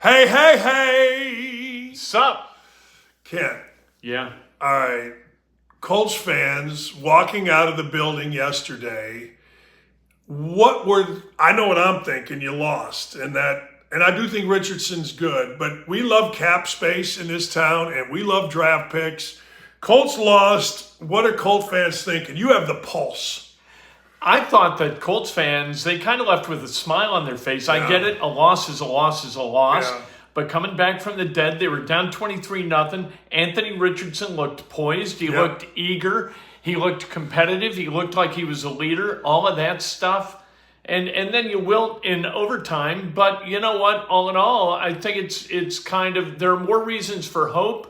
Hey, hey, hey! Sup? Ken, Yeah. all right. Colts fans walking out of the building yesterday. I know what I'm thinking. You lost, and I do think Richardson's good, but we love cap space in this town, and we love draft picks. Colts lost. What are Colt fans thinking? You have the pulse. I thought that Colts fans, they kind of left with a smile on their face. I get it. A loss is a loss is a loss. Yeah. But coming back from the dead, they were down 23-0. Anthony Richardson looked poised. He looked eager. He looked competitive. He looked like he was a leader. All of that stuff. And then you wilt in overtime. But you know what? All in all, I think it's kind of, there are more reasons for hope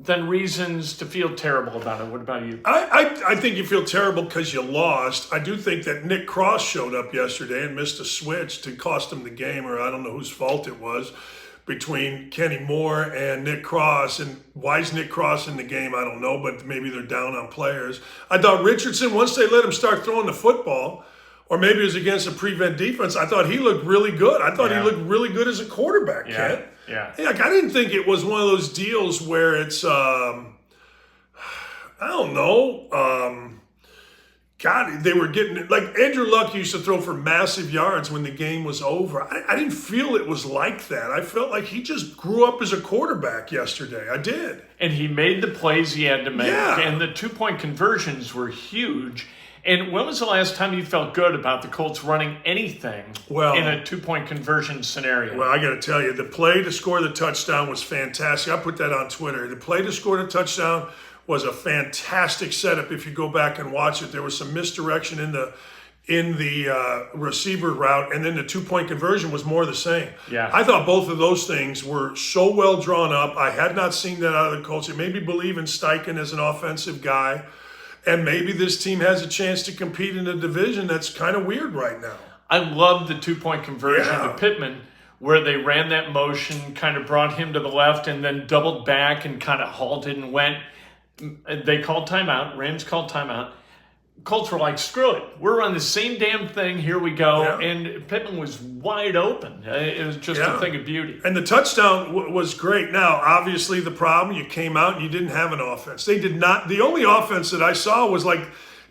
than reasons to feel terrible about it. What about you? I think you feel terrible because you lost. I do think that Nick Cross showed up yesterday and missed a switch to cost him the game, or I don't know whose fault it was, between Kenny Moore and Nick Cross. And why is Nick Cross in the game? I don't know, but maybe they're down on players. I thought Richardson, once they let him start throwing the football, or maybe it was against a prevent defense, I thought he looked really good. I thought he looked really good as a quarterback, Ken. Yeah. Hey, like, I didn't think it was one of those deals where it's, I don't know, God, they were getting, like Andrew Luck used to throw for massive yards when the game was over. I didn't feel it was like that. I felt like he just grew up as a quarterback yesterday. I did. And he made the plays he had to make. Yeah. And the 2-point conversions were huge. And when was the last time you felt good about the Colts running anything in a 2-point conversion scenario? Well, I got to tell you, the play to score the touchdown was fantastic. I put that on Twitter. The play to score the touchdown was a fantastic setup. If you go back and watch it, there was some misdirection in the receiver route, and then the 2-point conversion was more the same. Yeah. I thought both of those things were so well drawn up. I had not seen that out of the Colts. It made me believe in Steichen as an offensive guy. And maybe this team has a chance to compete in a division that's kind of weird right now. I love the 2-point conversion to Pittman, where they ran that motion, kind of brought him to the left, and then doubled back and kind of halted and went. They called timeout. Rams called timeout. Colts were like, screw it. We're on the same damn thing. Here we go. Yeah. And Pittman was wide open. It was just a thing of beauty. And the touchdown was great. Now, obviously, the problem, you came out and you didn't have an offense. They did not. The only offense that I saw was like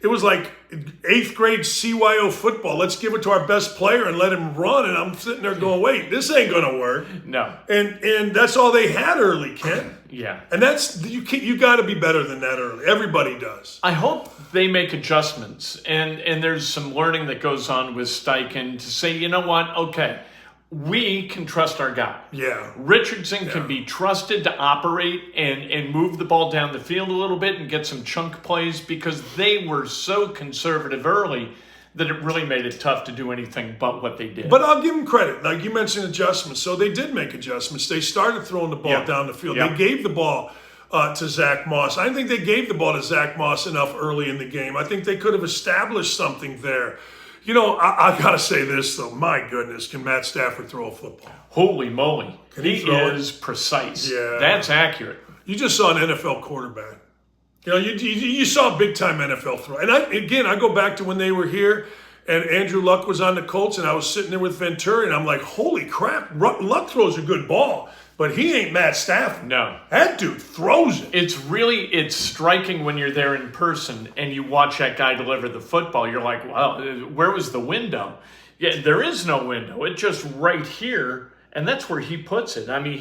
8th grade CYO football. Let's give it to our best player and let him run. And I'm sitting there going, wait, this ain't going to work. No. And that's all they had early, Ken. Yeah. And that's, you got to be better than that early. Everybody does. I hope they make adjustments, and there's some learning that goes on with Steichen to say, you know what, okay, we can trust our guy. Yeah. Richardson can be trusted to operate and move the ball down the field a little bit and get some chunk plays, because they were so conservative early that it really made it tough to do anything but what they did. But I'll give them credit. Like you mentioned adjustments. So they did make adjustments. They started throwing the ball down the field. They gave the ball to Zach Moss. I didn't think they gave the ball to Zach Moss enough early in the game. I think they could have established something there. You know, I got to say this, though. My goodness, can Matt Stafford throw a football? Holy moly. He throw is precise. Yeah. That's accurate. You just saw an NFL quarterback. You know, you saw a big-time NFL throw. And I go back to when they were here, and Andrew Luck was on the Colts, and I was sitting there with Ventura, and I'm like, holy crap, Luck throws a good ball, but he ain't Matt Stafford. No. That dude throws it. It's striking when you're there in person and you watch that guy deliver the football. You're like, wow, where was the window? Yeah, there is no window. It's just right here, and that's where he puts it. I mean,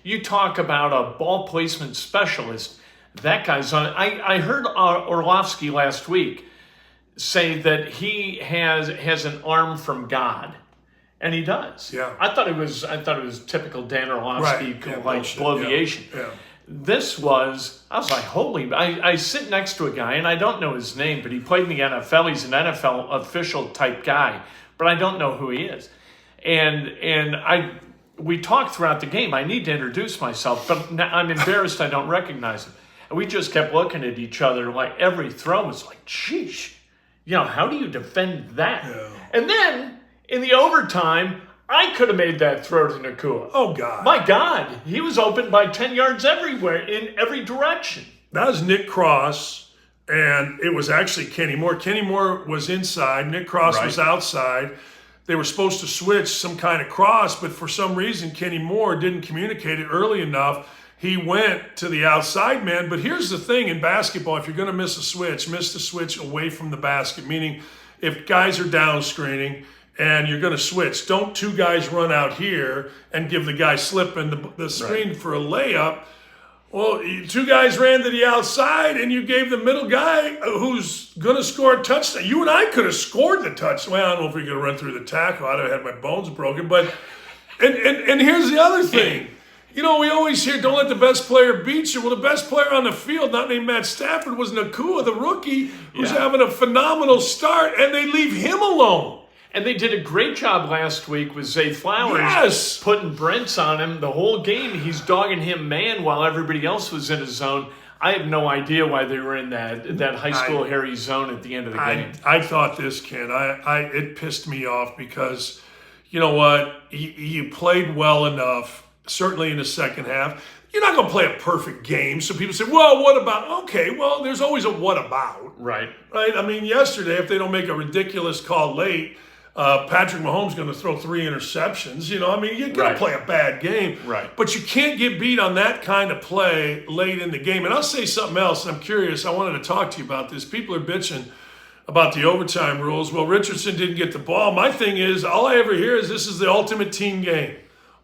you talk about a ball placement specialist. That guy's on. I heard Orlovsky last week say that he has an arm from God, and he does. Yeah. I thought it was typical Dan Orlovsky bloviation. Yeah. This was, I was like, holy! I sit next to a guy, and I don't know his name, but he played in the NFL. He's an NFL official type guy, but I don't know who he is. And we talked throughout the game. I need to introduce myself, but I'm embarrassed I don't recognize him. And we just kept looking at each other like every throw was like, sheesh, how do you defend that? Yeah. And then in the overtime, I could have made that throw to Nakua. Oh, God. My God, he was open by 10 yards everywhere, in every direction. That was Nick Cross, and it was actually Kenny Moore. Kenny Moore was inside. Nick Cross was outside. they were supposed to switch some kind of cross, but for some reason, Kenny Moore didn't communicate it early enough. He went to the outside man. But here's the thing in basketball, if you're going to miss the switch away from the basket, meaning if guys are down screening and you're going to switch, don't two guys run out here and give the guy slipping the screen for a layup. Well, two guys ran to the outside, and you gave the middle guy who's going to score a touchdown. You and I could have scored the touchdown. Well, I don't know if we could have run through the tackle. I'd have had my bones broken. But and here's the other thing. We always hear, don't let the best player beat you. Well, the best player on the field, not named Matt Stafford, was Nakua, the rookie, who's having a phenomenal start, and they leave him alone. And they did a great job last week with Zay Flowers putting Brents on him the whole game. He's dogging him man while everybody else was in his zone. I have no idea why they were in that high school Harry zone at the end of the game. I thought this, Ken. It pissed me off because, you know what? You played well enough, certainly in the second half. You're not going to play a perfect game. So people say, well, what about? Okay, well, there's always a what about. Right. I mean, yesterday, if they don't make a ridiculous call late, Patrick Mahomes going to throw 3 interceptions. You're going to play a bad game. Right. But you can't get beat on that kind of play late in the game. And I'll say something else, and I'm curious. I wanted to talk to you about this. People are bitching about the overtime rules. Well, Richardson didn't get the ball. My thing is, all I ever hear is this is the ultimate team game.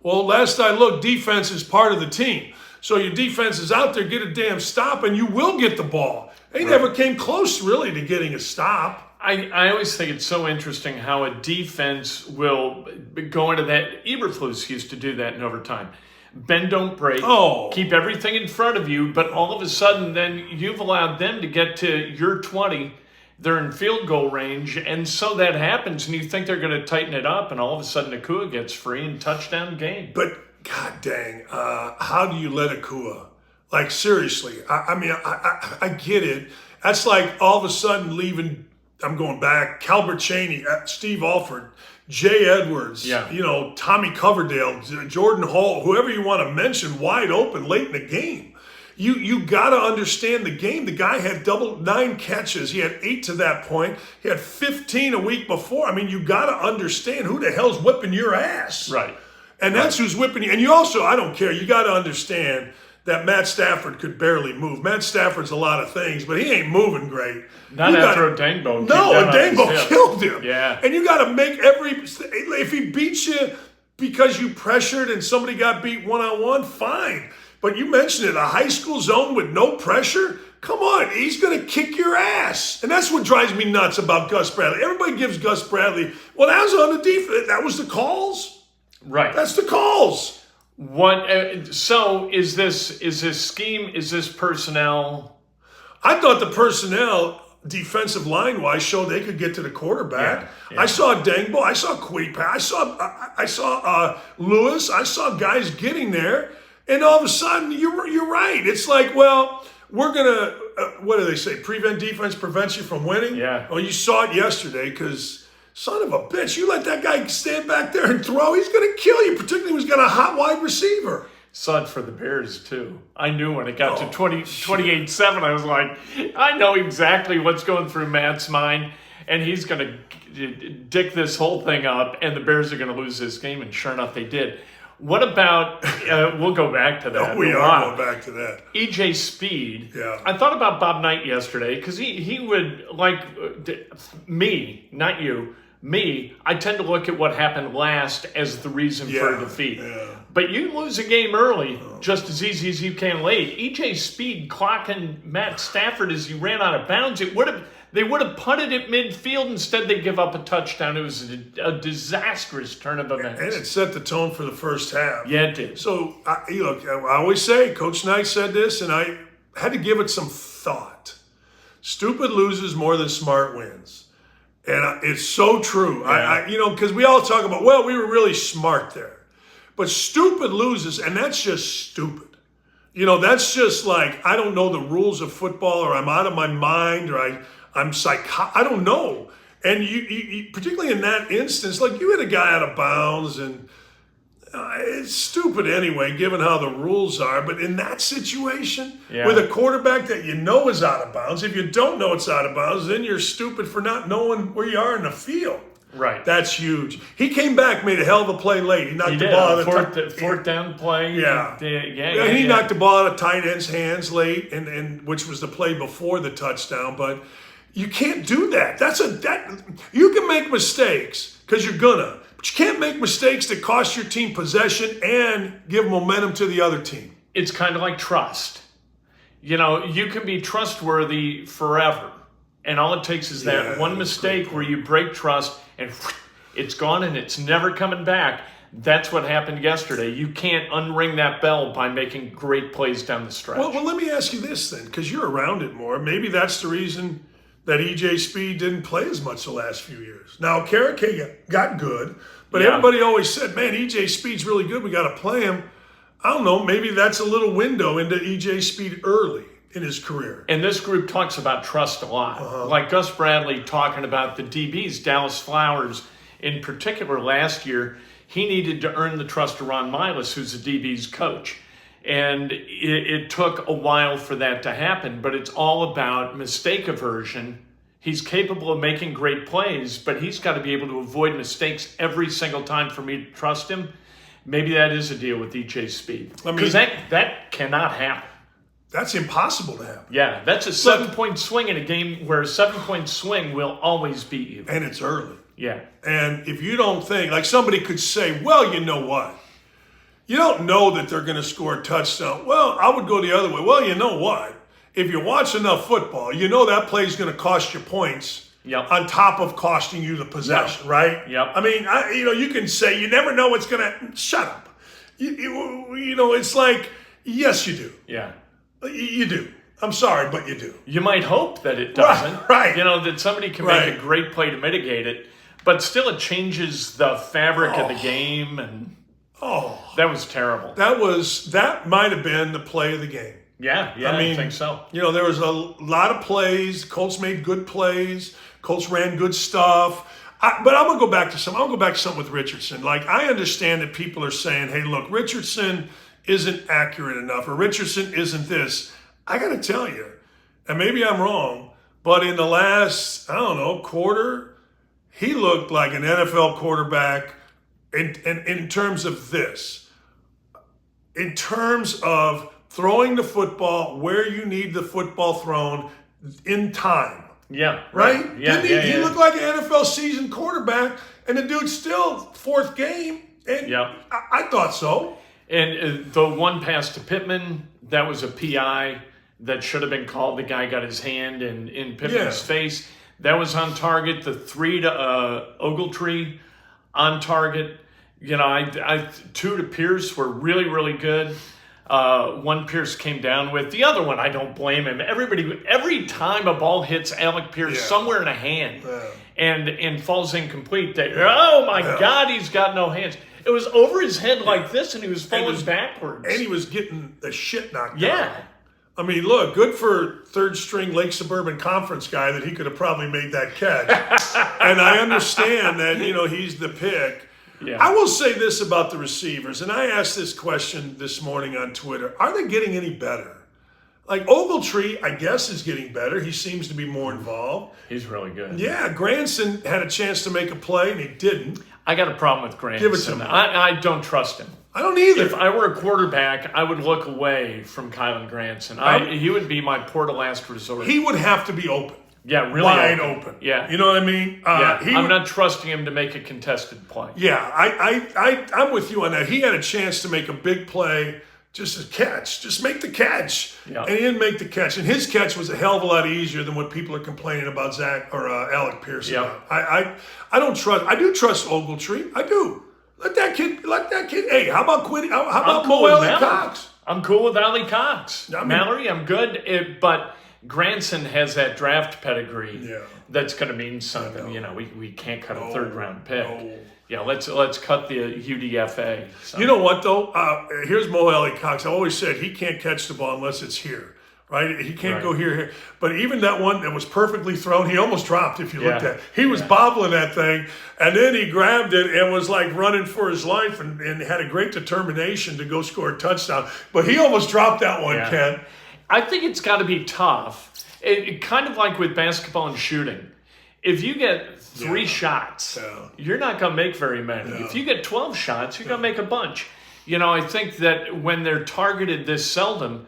Well, last I looked, defense is part of the team. So your defense is out there, get a damn stop, and you will get the ball. They never came close, really, to getting a stop. I always think it's so interesting how a defense will go into that. Eberflus used to do that in overtime. Bend, don't break. Keep everything in front of you, but all of a sudden then you've allowed them to get to your 20. They're in field goal range, and so that happens, and you think they're going to tighten it up, and all of a sudden Nakua gets free and touchdown game. But, god dang, how do you let Nakua? Like, seriously, I get it. That's like all of a sudden leaving... I'm going back. Calbert Chaney, Steve Alford, Jay Edwards, Tommy Coverdale, Jordan Hall, whoever you want to mention, wide open late in the game. You got to understand the game. The guy had 9 catches. He had 8 to that point. He had 15 a week before. I mean, you got to understand who the hell's whipping your ass. Right. And that's who's whipping you. And you also, I don't care, you got to understand that Matt Stafford could barely move. Matt Stafford's a lot of things, but he ain't moving great. Not after Odengbo. No, Odengbo killed him. Yeah. And you got to make if he beats you because you pressured and somebody got beat one-on-one, fine. But you mentioned it, a high school zone with no pressure? Come on, he's going to kick your ass. And that's what drives me nuts about Gus Bradley. Everybody gives Gus Bradley, well, that was on the defense. That was the calls? Right. That's the calls. So is this scheme? Is this personnel? I thought the personnel, defensive line wise, showed they could get to the quarterback. Yeah. I saw Dengbo, I saw Queepa, I saw Lewis, I saw guys getting there, and all of a sudden you're right. It's like, well, we're gonna what do they say? Prevent defense prevents you from winning. Yeah. Well, you saw it yesterday because. Son of a bitch, you let that guy stand back there and throw, he's going to kill you, particularly when he's got a hot wide receiver. Saw it for the Bears, too. I knew when it got to 28-7, I was like, I know exactly what's going through Matt's mind, and he's going to dick this whole thing up, and the Bears are going to lose this game, and sure enough, they did. What about, we'll go back to that. We are going back to that. EJ Speed. Yeah. I thought about Bob Knight yesterday, because he would, like me, not you, I tend to look at what happened last as the reason for a defeat. Yeah. But you lose a game early just as easy as you can late. EJ Speed clocking Matt Stafford as he ran out of bounds. They would have punted at midfield. Instead, they give up a touchdown. It was a disastrous turn of events. And it set the tone for the first half. Yeah, it did. So, look, I always say, Coach Knight said this, and I had to give it some thought. Stupid loses more than smart wins. And it's so true. Yeah. Because we all talk about, well, we were really smart there. But stupid loses, and that's just stupid. That's just like, I don't know the rules of football, or I'm out of my mind, or I'm I don't know. And you particularly in that instance, like you hit a guy out of bounds, and it's stupid anyway, given how the rules are. But in that situation, with a quarterback that you know is out of bounds, if you don't know it's out of bounds, then you're stupid for not knowing where you are in the field. Right. That's huge. He came back, made a hell of a play late. He knocked He the did. ball out of Fourth down play. Yeah. Yeah. He knocked the ball out of tight end's hands late, and which was the play before the touchdown. But you can't do that. You can make mistakes because you're gonna, but you can't make mistakes that cost your team possession and give momentum to the other team. It's kind of like trust. You know, you can be trustworthy forever. And all it takes is that one mistake where you break trust and it's gone and it's never coming back. That's what happened yesterday. You can't unring that bell by making great plays down the stretch. Well, let me ask you this then, because you're around it more. Maybe that's the reason that E.J. Speed didn't play as much the last few years. Now, Carrick got good, but everybody always said, man, E.J. Speed's really good. We got to play him. I don't know. Maybe that's a little window into E.J. Speed early in his career. And this group talks about trust a lot. Like Gus Bradley talking about the DBs, Dallas Flowers in particular last year, he needed to earn the trust of Ron Miles, who's the DB's coach. And it took a while for that to happen, but it's all about mistake aversion. He's capable of making great plays, but he's got to be able to avoid mistakes every single time for me to trust him. Maybe that is a deal with EJ Speed. Because that cannot happen. That's impossible to happen. Yeah, that's a 7-point swing in a game where a 7-point swing will always beat you. And it's early. Yeah. And if you don't think, like somebody could say, well, you know what? You don't know that they're going to score a touchdown. Well, I would go the other way. Well, you know what? If you watch enough football, you know that play is going to cost you points on top of costing you the possession, right? Yep. I mean, you can say you never know what's going to – shut up. You know, it's like, yes, you do. Yeah. You do. I'm sorry, but you do. You might hope that it doesn't. Right. You know, that somebody can make a great play to mitigate it, but still it changes the fabric of the game, and that was terrible. That might have been the play of the game. Yeah, I think so. You know, there was a lot of plays. Colts made good plays. Colts ran good stuff. But I'm going to go back to something. I'll go back to something with Richardson. Like, I understand that people are saying, hey, look, Richardson isn't accurate enough, or Richardson isn't this. I got to tell you, and maybe I'm wrong, but in the last, quarter, he looked like an NFL quarterback in terms of this. In terms of throwing the football where you need the football thrown in time. Yeah. Right? Yeah. He looked like an NFL seasoned quarterback, and the dude's still fourth game. And I thought so. And the one pass to Pittman, that was a PI that should have been called. The guy got his hand in Pittman's face. That was on target. The 3 to Ogletree on target. You know, I 2 to Pierce were really, really good. One Pierce came down with. The other one, I don't blame him. Every time a ball hits Alec Pierce somewhere in a hand and falls incomplete, God, he's got no hands. It was over his head like this, and he was falling backwards. And he was getting the shit knocked out. Yeah. I mean, look, good for third-string Lake Suburban Conference guy that he could have probably made that catch. And I understand that, he's the pick. Yeah. I will say this about the receivers, and I asked this question this morning on Twitter. Are they getting any better? Like, Ogletree, I guess, is getting better. He seems to be more involved. He's really good. Yeah, Granson had a chance to make a play, and he didn't. I got a problem with Granson. Give it to me. I don't trust him. I don't either. If I were a quarterback, I would look away from Kylan Granson. He would be my port of last resort. He would have to be open. Yeah, really wide open. Yeah. You know what I mean? I'm not trusting him to make a contested play. Yeah, I'm with you on that. He had a chance to make a big play, just a catch. Just make the catch. Yeah. And he didn't make the catch. And his catch was a hell of a lot easier than what people are complaining about Alec Pierce about. I don't trust. I do trust Ogletree. I do. Let that kid. Hey, how about Quinn? How about Mo Alley Cox? I'm cool with Alley Cox. Mallory, I'm good. But Granson has that draft pedigree that's going to mean something. We can't cut a third-round pick. No. Yeah, let's cut the UDFA. So. You know what, though? Here's Mo Alley Cox. I always said he can't catch the ball unless it's here, right? He can't go here. But even that one that was perfectly thrown, he almost dropped if you looked at it. He was bobbling that thing, and then he grabbed it and was like running for his life and had a great determination to go score a touchdown. But he almost dropped that one, Ken. I think it's got to be tough. It kind of like with basketball and shooting. if you get 3 shots, you're not going to make very many. Yeah. If you get 12 shots, you're going to make a bunch. I think that when they're targeted this seldom,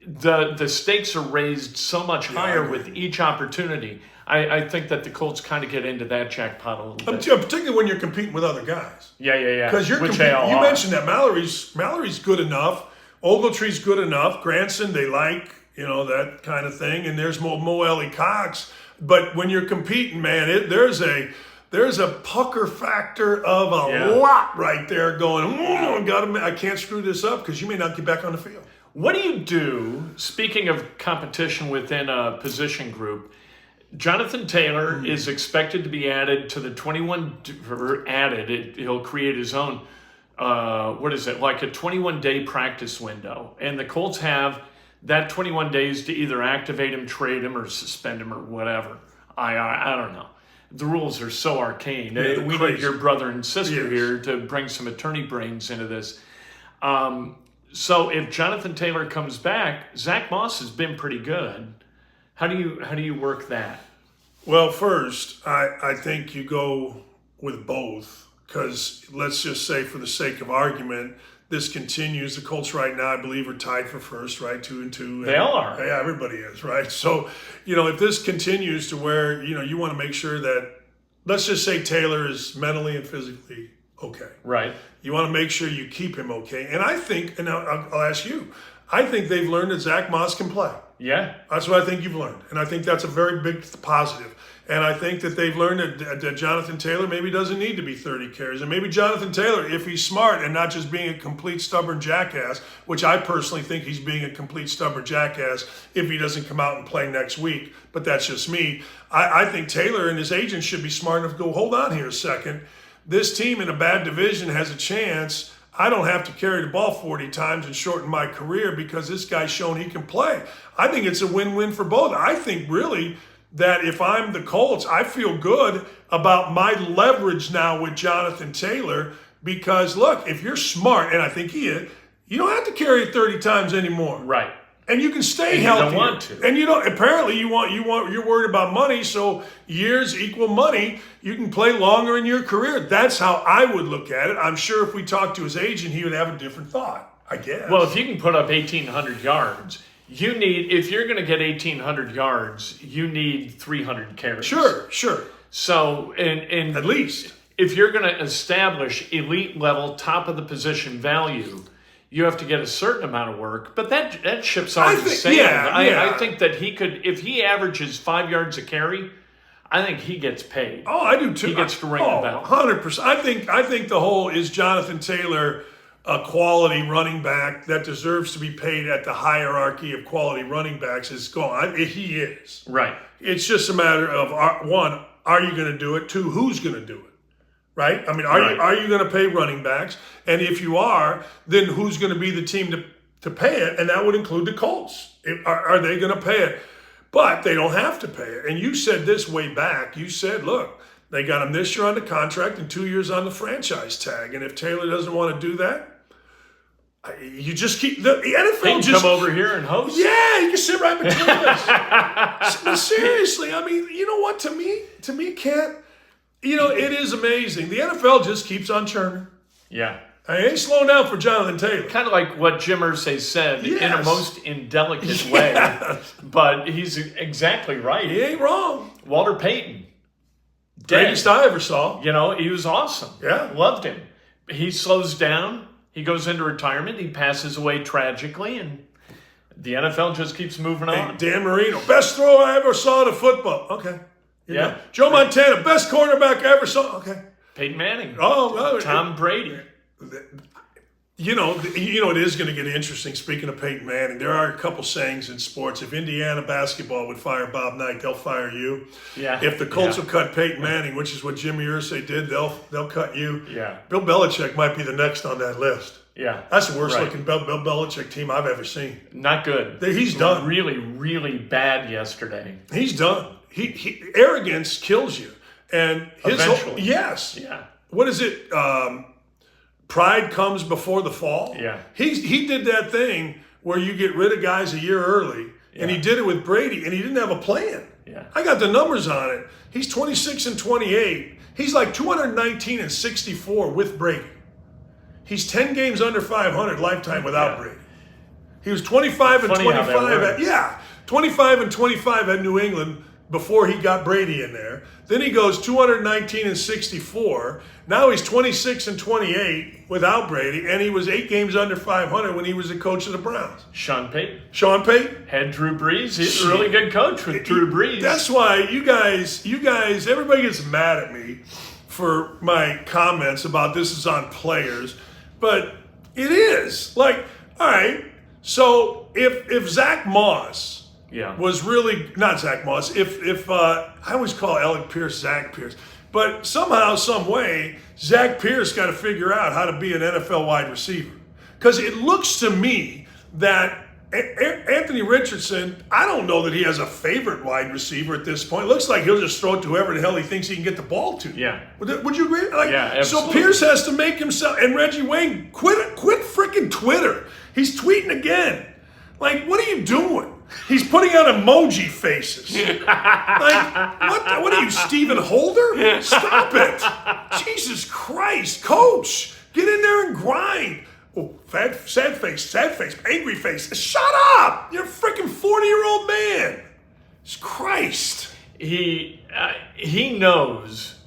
the stakes are raised so much higher with each opportunity. I think that the Colts kind of get into that jackpot a little bit. Particularly when you're competing with other guys. Yeah. Because you're competing. You mentioned that Mallory's good enough. Ogletree's good enough. Granson, they like, that kind of thing. And there's Mo Ellie Cox. But when you're competing, man, there's a pucker factor of a lot right there going, I can't screw this up because you may not get back on the field. What do you do, speaking of competition within a position group, Jonathan Taylor is expected to be added to the 21, he'll create his own, like a 21-day practice window. And the Colts have that 21 days to either activate him, trade him, or suspend him, or whatever. I don't know. The rules are so arcane. Yeah, we need your brother and sister here to bring some attorney brains into this. So if Jonathan Taylor comes back, Zach Moss has been pretty good. How do you work that? Well, first, I think you go with both because let's just say for the sake of argument, this continues. The Colts right now, I believe, are tied for first, right? 2-2. They all are. Yeah, everybody is, right? So, if this continues to where, you want to make sure that, let's just say Taylor is mentally and physically okay. Right. You want to make sure you keep him okay. And I think, and I'll ask you, I think they've learned that Zach Moss can play. Yeah. That's what I think you've learned. And I think that's a very big positive. And I think that they've learned that Jonathan Taylor maybe doesn't need to be 30 carries. And maybe Jonathan Taylor, if he's smart and not just being a complete stubborn jackass, which I personally think he's being a complete stubborn jackass if he doesn't come out and play next week. But that's just me. I think Taylor and his agent should be smart enough to go, hold on here a second. This team in a bad division has a chance. I don't have to carry the ball 40 times and shorten my career because this guy's shown he can play. I think it's a win-win for both. I think really that if I'm the Colts, I feel good about my leverage now with Jonathan Taylor because, look, if you're smart, and I think he is, you don't have to carry it 30 times anymore. Right. And you can stay healthy. You don't want to. And apparently you're worried about money, so years equal money. You can play longer in your career. That's how I would look at it. I'm sure if we talked to his agent, he would have a different thought, I guess. Well, if you can put up 1,800 yards, if you're going to get 1,800 yards, you need 300 carries. Sure. So, and at least. If you're going to establish elite level, top of the position value, you have to get a certain amount of work, but that ship's already sailed. I think that he could, if he averages 5 yards a carry, I think he gets paid. Oh, I do too. He gets to ring the bell. 100%. I think the whole is Jonathan Taylor a quality running back that deserves to be paid at the hierarchy of quality running backs is gone. He is. Right. It's just a matter of, one, are you going to do it? Two, who's going to do it? Right? I mean, are you going to pay running backs? And if you are, then who's going to be the team to pay it? And that would include the Colts. Are they going to pay it? But they don't have to pay it. And you said this way back. You said, look, they got him this year on the contract and 2 years on the franchise tag. And if Taylor doesn't want to do that, you just keep the NFL. He can come over here and host. Yeah, you can sit right between us. But seriously, I mean, you know what? To me, Kent, it is amazing. The NFL just keeps on churning. Yeah. I ain't slowing down for Jonathan Taylor. Kind of like what Jim Irsay said in a most indelicate way. But he's exactly right. He ain't wrong. Walter Payton. Greatest I ever saw. He was awesome. Yeah. Loved him. He slows down. He goes into retirement. He passes away tragically. And the NFL just keeps moving on. Hey, Dan Marino, best throw I ever saw to football. Okay. Yeah. Joe Montana, best cornerback I ever saw. Okay. Peyton Manning. Oh, Tom Brady. It is going to get interesting. Speaking of Peyton Manning, there are a couple sayings in sports. If Indiana basketball would fire Bob Knight, they'll fire you. Yeah. If the Colts will cut Peyton Manning, which is what Jimmy Irsay did, they'll cut you. Yeah. Bill Belichick might be the next on that list. Yeah. That's the worst looking Bill Belichick team I've ever seen. Not good. He's done. Really, really bad yesterday. He's done. He arrogance kills you, and eventually. Yes. Yeah. What is it? Pride comes before the fall. Yeah. He did that thing where you get rid of guys a year early, and he did it with Brady, and he didn't have a plan. Yeah. I got the numbers on it. He's 26 and 28. He's like 219 and 64 with Brady. He's 10 games under 500 lifetime without Brady. He was 25 and 25 25 and 25 at New England before he got Brady in there. Then he goes 219 and 64. Now he's 26 and 28 without Brady, and he was 8 games under 500 when he was the coach of the Browns. Sean Payton Had Drew Brees. He's a really good coach with Drew Brees. That's why you guys, everybody gets mad at me for my comments about this is on players, but it is. Like, all right, so if Zach Moss was really, not Zach Moss, if I always call Alec Pierce Zach Pierce, but somehow, some way, Zach Pierce got to figure out how to be an NFL wide receiver. Because it looks to me that Anthony Richardson, I don't know that he has a favorite wide receiver at this point. It looks like he'll just throw it to whoever the hell he thinks he can get the ball to. Yeah. Would you agree? Like, yeah, absolutely. So Pierce has to make himself, and Reggie Wayne, quit freaking Twitter. He's tweeting again. Like, what are you doing? He's putting out emoji faces. Like, what are you, Stephen Holder? Stop it. Jesus Christ. Coach, get in there and grind. Oh, sad face, angry face. Shut up. You're a freaking 40-year-old man. Christ. He knows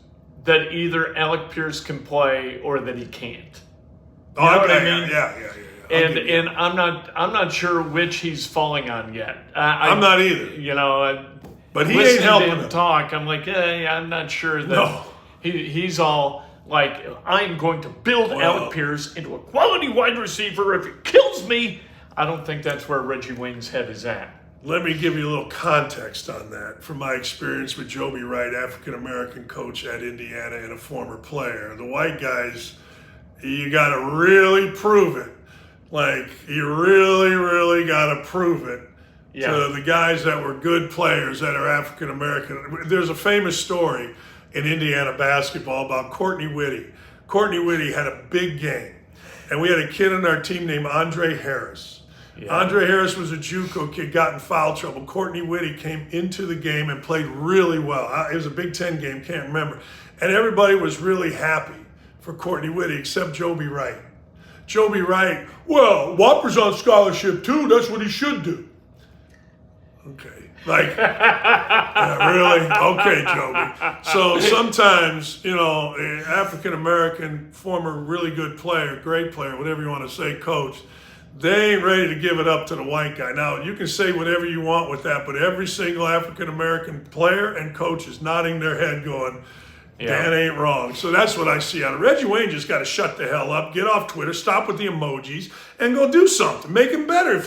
that either Alec Pierce can play or that he can't. You know what I mean? Yeah. And I'm not sure which he's falling on yet. I'm not either. You know, but he ain't helping him talk. I'm like, I'm not sure that he's all like, I'm going to build Alec Pierce into a quality wide receiver if he kills me. I don't think that's where Reggie Wayne's head is at. Let me give you a little context on that from my experience with Joby Wright, African-American coach at Indiana and a former player. The white guys, you got to really prove it. Like, you really, really got to prove it to the guys that were good players that are African-American. There's a famous story in Indiana basketball about Courtney Whitty. Courtney Whitty had a big game, and we had a kid on our team named Andre Harris. Yeah. Andre Harris was a JUCO kid, got in foul trouble. Courtney Whitty came into the game and played really well. It was a Big Ten game, can't remember. And everybody was really happy for Courtney Whitty except Joby Wright. Joby Wright, well, Whopper's on scholarship too. That's what he should do. Okay. Like, really? Okay, Joby. So sometimes, African-American, former really good player, great player, whatever you want to say, coach, they ain't ready to give it up to the white guy. Now, you can say whatever you want with that, but every single African-American player and coach is nodding their head going, Dan ain't wrong. So that's what I see out of Reggie Wayne. Just got to shut the hell up, get off Twitter, stop with the emojis, and go do something. Make him better.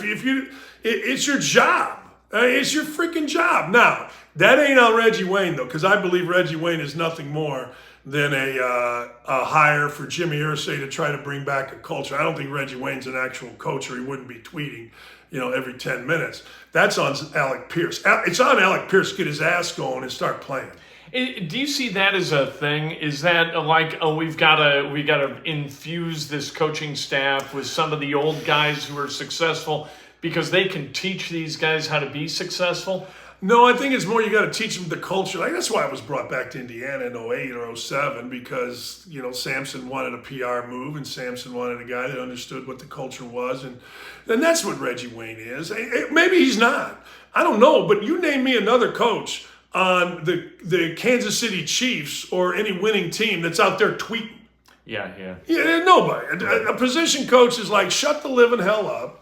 It's your job. It's your freaking job. Now, that ain't on Reggie Wayne, though, because I believe Reggie Wayne is nothing more than a hire for Jimmy Irsay to try to bring back a culture. I don't think Reggie Wayne's an actual coach, or he wouldn't be tweeting, every 10 minutes. That's on Alec Pierce. It's on Alec Pierce to get his ass going and start playing. Do you see that as a thing? Is that like, we got to infuse this coaching staff with some of the old guys who are successful because they can teach these guys how to be successful? No, I think it's more you got to teach them the culture. Like, that's why I was brought back to Indiana in 08 or 07 because, Sampson wanted a PR move and Sampson wanted a guy that understood what the culture was. And that's what Reggie Wayne is. Maybe he's not. I don't know. But you name me another coach on the Kansas City Chiefs or any winning team that's out there tweeting. Yeah, nobody. A position coach is like, shut the living hell up.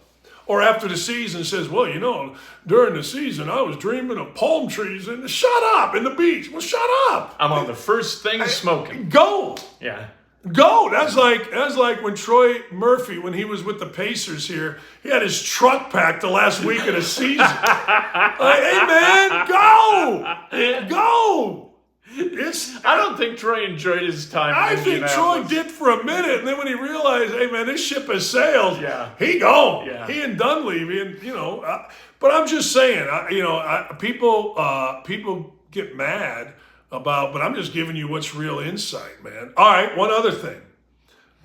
Or after the season says, well, during the season I was dreaming of palm trees and shut up in the beach. Well, shut up. I'm on the first thing smoking. Go. Yeah. Go. That's like when Troy Murphy, when he was with the Pacers here, he had his truck packed the last week of the season. Like, hey man, go. I don't think Troy enjoyed his time. I think Troy did for a minute, and then when he realized, hey man, this ship has sailed. He gone. Yeah. He and Dunleavy, and but I'm just saying, people get mad about, but I'm just giving you what's real insight, man. All right, one other thing.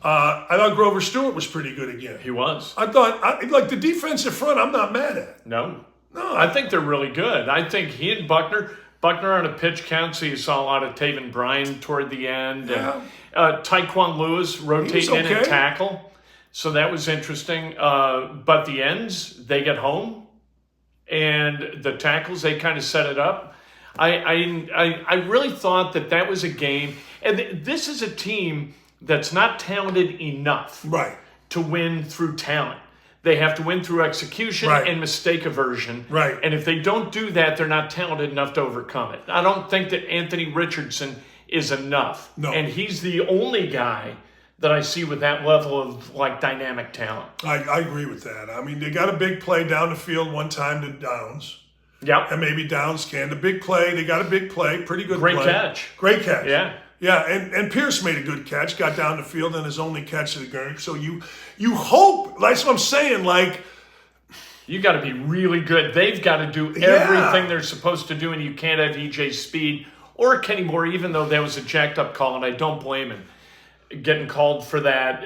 I thought Grover Stewart was pretty good again. He was. I thought, like the defensive front, I'm not mad at. No. No, I think they're really good. I think he and Buckner on a pitch count, so you saw a lot of Taven Bryan toward the end. Yeah. And Tyquan Lewis rotating in at tackle. So that was interesting. But the ends, they get home. And the tackles, they kind of set it up. I really thought that was a game. And this is a team that's not talented enough to win through talent. They have to win through execution and mistake aversion. Right. And if they don't do that, they're not talented enough to overcome it. I don't think that Anthony Richardson is enough. No. And he's the only guy that I see with that level of dynamic talent. I agree with that. I mean, they got a big play down the field one time to Downs. Yep. And maybe Downs can. The big play, they got a big play, pretty good play. Great catch. Yeah. Yeah, and Pierce made a good catch, got down the field and his only catch of the game. So you hope, that's what I'm saying, you got to be really good. They've got to do everything they're supposed to do, and you can't have EJ Speed or Kenny Moore, even though that was a jacked up call, and I don't blame him. Getting called for that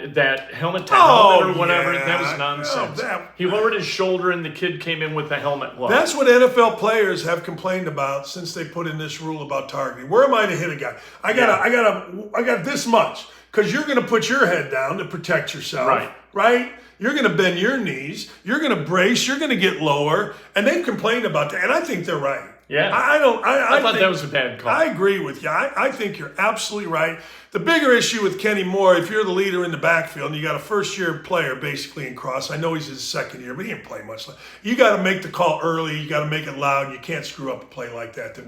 helmet to helmet or whatever. Yeah. That was nonsense. He lowered his shoulder and the kid came in with the helmet low. That's what NFL players have complained about since they put in this rule about targeting. Where am I to hit a guy? I got this much, because you're going to put your head down to protect yourself. Right? You're going to bend your knees. You're going to brace. You're going to get lower. And they've complained about that. And I think they're right. Yeah. I thought that was a bad call. I agree with you. I think you're absolutely right. The bigger issue with Kenny Moore, if you're the leader in the backfield and you got a first-year player basically in cross, I know he's his second year, but he didn't play much. You got to make the call early. You got to make it loud. You can't screw up a play like that to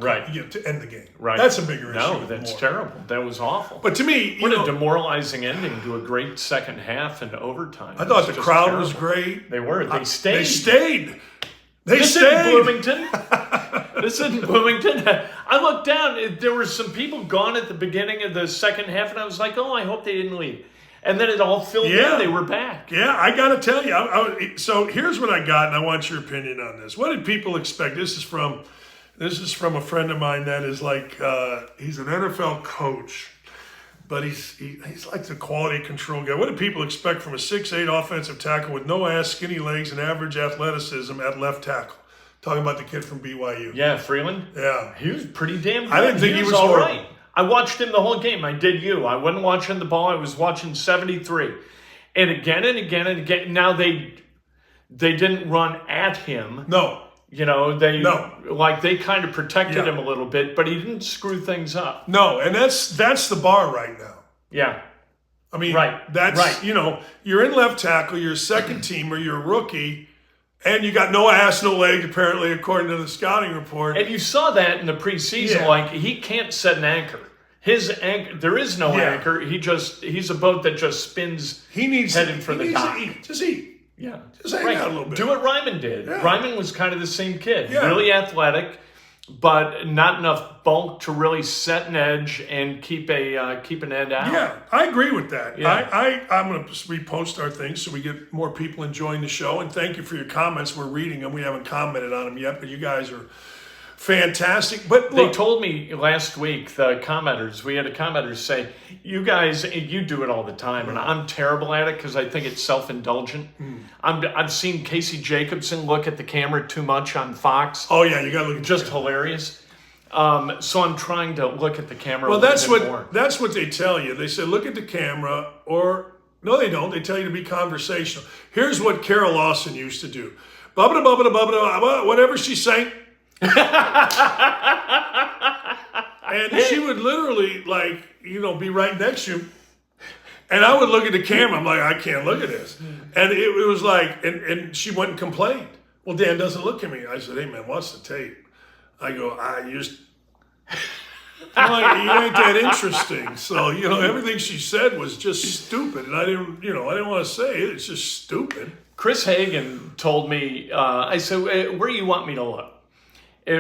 end the game. Right. That's a bigger issue. No, that's terrible. That was awful. But to me, what a demoralizing ending to a great second half and overtime. I thought the crowd was great. They were. They stayed. This isn't Bloomington. This isn't Bloomington. I looked down. There were some people gone at the beginning of the second half, and I was like, oh, I hope they didn't leave. And then it all filled in. They were back. Yeah, I got to tell you. So here's what I got, and I want your opinion on this. What did people expect? This is from a friend of mine that is he's an NFL coach. But he's like the quality control guy. What do people expect from a 6'8" offensive tackle with no ass, skinny legs, and average athleticism at left tackle? Talking about the kid from BYU. Yeah, Freeland? Yeah. He was pretty damn good. I didn't think he was all horrible. Right. I watched him the whole game. I did you. I wasn't watching the ball. I was watching 73. And again and again and again. Now, they didn't run at him. No. They kind of protected him a little bit, but he didn't screw things up. No, and that's the bar right now. Yeah. I mean, you're in left tackle, you're a second teamer, you're a rookie, and you got no ass, no leg, apparently, according to the scouting report. And you saw that in the preseason, he can't set an anchor. His anchor, there is no anchor. He's a boat that just spins headed for the dock. Just eat. Yeah. Just hang out a little bit. Do what Ryman did. Yeah. Ryman was kind of the same kid. Yeah. Really athletic, but not enough bulk to really set an edge and keep an end out. Yeah, I agree with that. Yeah. I'm going to repost our things so we get more people enjoying the show. And thank you for your comments. We're reading them. We haven't commented on them yet, but you guys are fantastic. But look, they told me last week, we had a commenter say, you guys, you do it all the time, and I'm terrible at it because I think it's self-indulgent. I've seen Casey Jacobson look at the camera too much on Fox. Oh yeah, you got to look at just hilarious. So I'm trying to look at the camera. Well, that's more. That's what they tell you. They say look at the camera, or no, they don't. They tell you to be conversational. Here's what Carol Lawson used to do: bubba bubba bubba, whatever she's saying. And she would literally, be right next to him. And I would look at the camera. I'm like, I can't look at this. And it was like, and she went and complained. Well, Dan doesn't look at me. I said, hey, man, watch the tape. I go, I'm like, you ain't that interesting. So, everything she said was just stupid. And I didn't want to say it. It's just stupid. Chris Hagan told me, I said, where do you want me to look?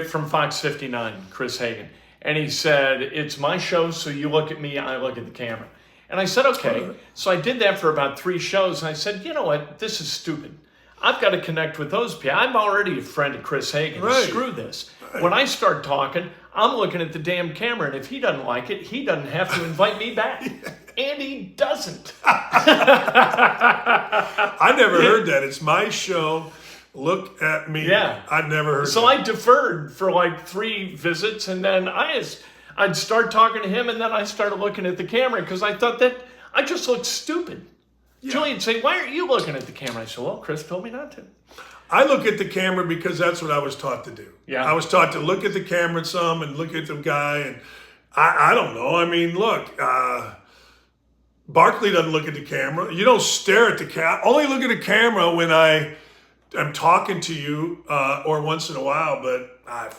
From Fox 59, Chris Hagan. And he said, it's my show, so you look at me, I look at the camera. And I said, okay. Right. So I did that for about 3 shows, and I said, you know what, this is stupid. I've got to connect with those people. I'm already a friend of Chris Hagan. Right. Screw this. Right. When I start talking, I'm looking at the damn camera, and if he doesn't like it, he doesn't have to invite me back. And he doesn't. I never heard that. It's my show. Look at me. Yeah. I'd never heard So that. I deferred for like 3 visits, and then I'd start talking to him, and then I started looking at the camera because I thought that I just looked stupid. Yeah. Julian'd say, "Why aren't you looking at the camera?" I said, "Well, Chris told me not to." I look at the camera because that's what I was taught to do. Yeah. I was taught to look at the camera some and look at the guy. And I don't know. I mean, look, Barkley doesn't look at the camera. You don't stare at the camera. Only look at the camera when I'm talking to you or once in a while. But I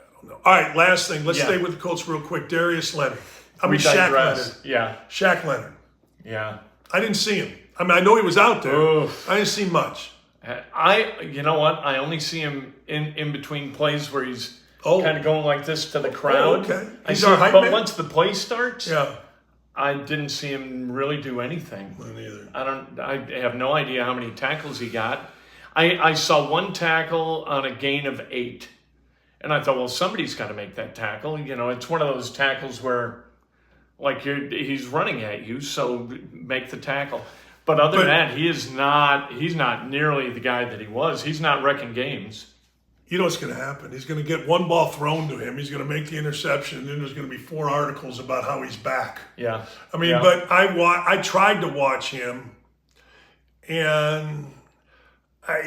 don't know. All right, last thing. Let's stay with the Colts real quick. Darius Leonard. Shaq Leonard. Yeah. Shaq Leonard. Yeah. I didn't see him. I mean, I know he was out there. Oof. I didn't see much. You know what? I only see him in between plays where he's kind of going like this to the crowd. Okay. He's our hype but man? once the play starts, Yeah. I didn't see him really do anything. Me neither. I have no idea how many tackles he got. I saw 1 tackle on a gain of 8. And I thought, well, somebody's got to make that tackle. You know, it's one of those tackles where, like, he's running at you, so make the tackle. But other than that, he's not nearly the guy that he was. He's not wrecking games. You know what's going to happen? He's going to get one ball thrown to him. He's going to make the interception, and then there's going to be 4 articles about how he's back. Yeah. I mean, but I tried to watch him, and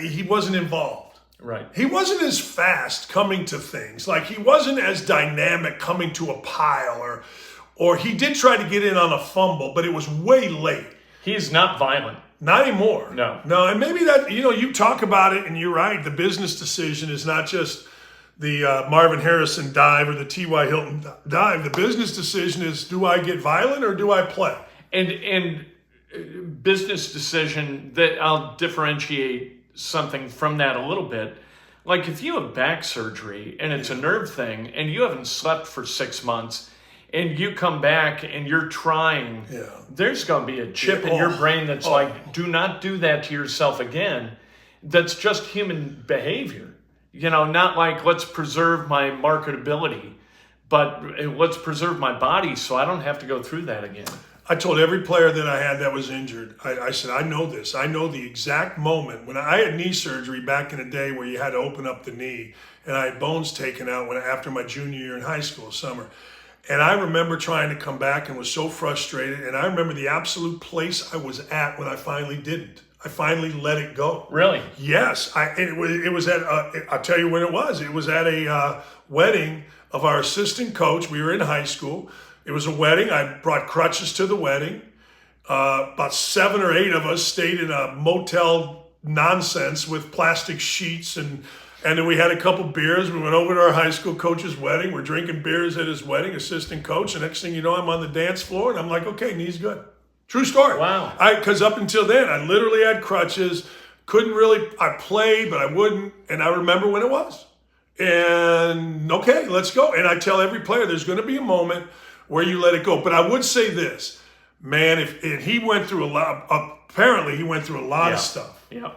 he wasn't involved. Right. He wasn't as fast coming to things. Like, he wasn't as dynamic coming to a pile, or he did try to get in on a fumble, but it was way late. He's not violent. Not anymore. No. And maybe that, you talk about it, and you're right. The business decision is not just the Marvin Harrison dive or the T.Y. Hilton dive. The business decision is, do I get violent or do I play? And business decision, that I'll differentiate something from that a little bit. Like, if you have back surgery and it's a nerve thing and you haven't slept for 6 months, and you come back and you're trying, there's going to be a chip in your brain that's like, do not do that to yourself again. That's just human behavior. Not like, let's preserve my marketability, but let's preserve my body so I don't have to go through that again. I told every player that I had that was injured, I said, I know this. I know the exact moment when I had knee surgery back in the day where you had to open up the knee, and I had bones taken out after my junior year in high school, summer. And I remember trying to come back and was so frustrated. And I remember the absolute place I was at when I finally didn't. I finally let it go. Really? Yes. It was at, I'll tell you when it was. It was at a wedding of our assistant coach. We were in high school. It was a wedding. I brought crutches to the wedding. About 7 or 8 of us stayed in a motel nonsense with plastic sheets, and then we had a couple beers. We went over to our high school coach's wedding. We're drinking beers at his wedding, assistant coach. The next thing you know, I'm on the dance floor, and I'm like, okay, knee's good. True story. Wow. Because up until then, I literally had crutches. I played, but I wouldn't. And I remember when it was. And okay, let's go. And I tell every player, there's going to be a moment where you let it go. But I would say this, man, if he went through a lot, apparently he went through a lot of stuff. Yeah.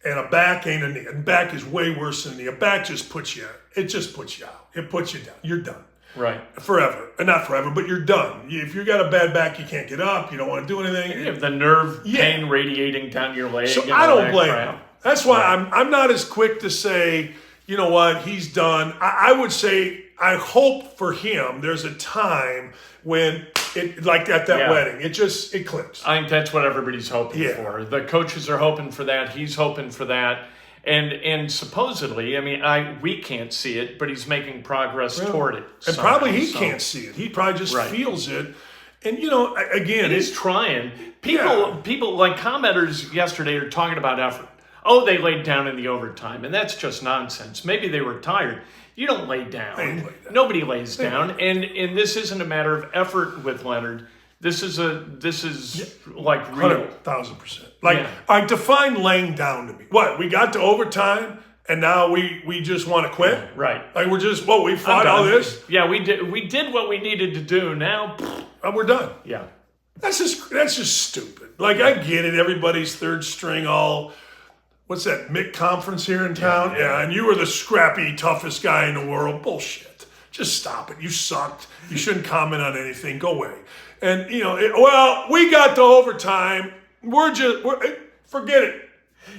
And a back ain't a knee. A back is way worse than a knee. A back just puts you out. It just puts you out. It puts you down. You're done. Right. Forever. Not forever, but you're done. If you got a bad back, you can't get up. You don't want to do anything. You have the nerve pain radiating down your leg. So I don't blame him. That's why I'm not as quick to say, you know what, he's done. I would say, I hope for him there's a time when it, like at that wedding, it clicks. I think that's what everybody's hoping for. The coaches are hoping for that. He's hoping for that. And supposedly, I mean, we can't see it, but he's making progress toward it. And probably he can't see it. He probably just feels it. And, again, he's trying. People like commenters yesterday are talking about effort. Oh, they laid down in the overtime, and that's just nonsense. Maybe they were tired. You don't lay down. Nobody lays down. And this isn't a matter of effort with Leonard. This is like real. 1,000%. Like, I define laying down to me. What? We got to overtime, and now we just want to quit? Right. Like, we fought all this? Yeah, we did what we needed to do. Now, we're done. Yeah. That's just stupid. Like, I get it. Everybody's third string what's that, Mick conference here in town? Yeah, and you were the scrappy, toughest guy in the world. Bullshit. Just stop it. You sucked. You shouldn't comment on anything. Go away. And, we got to overtime. Forget it.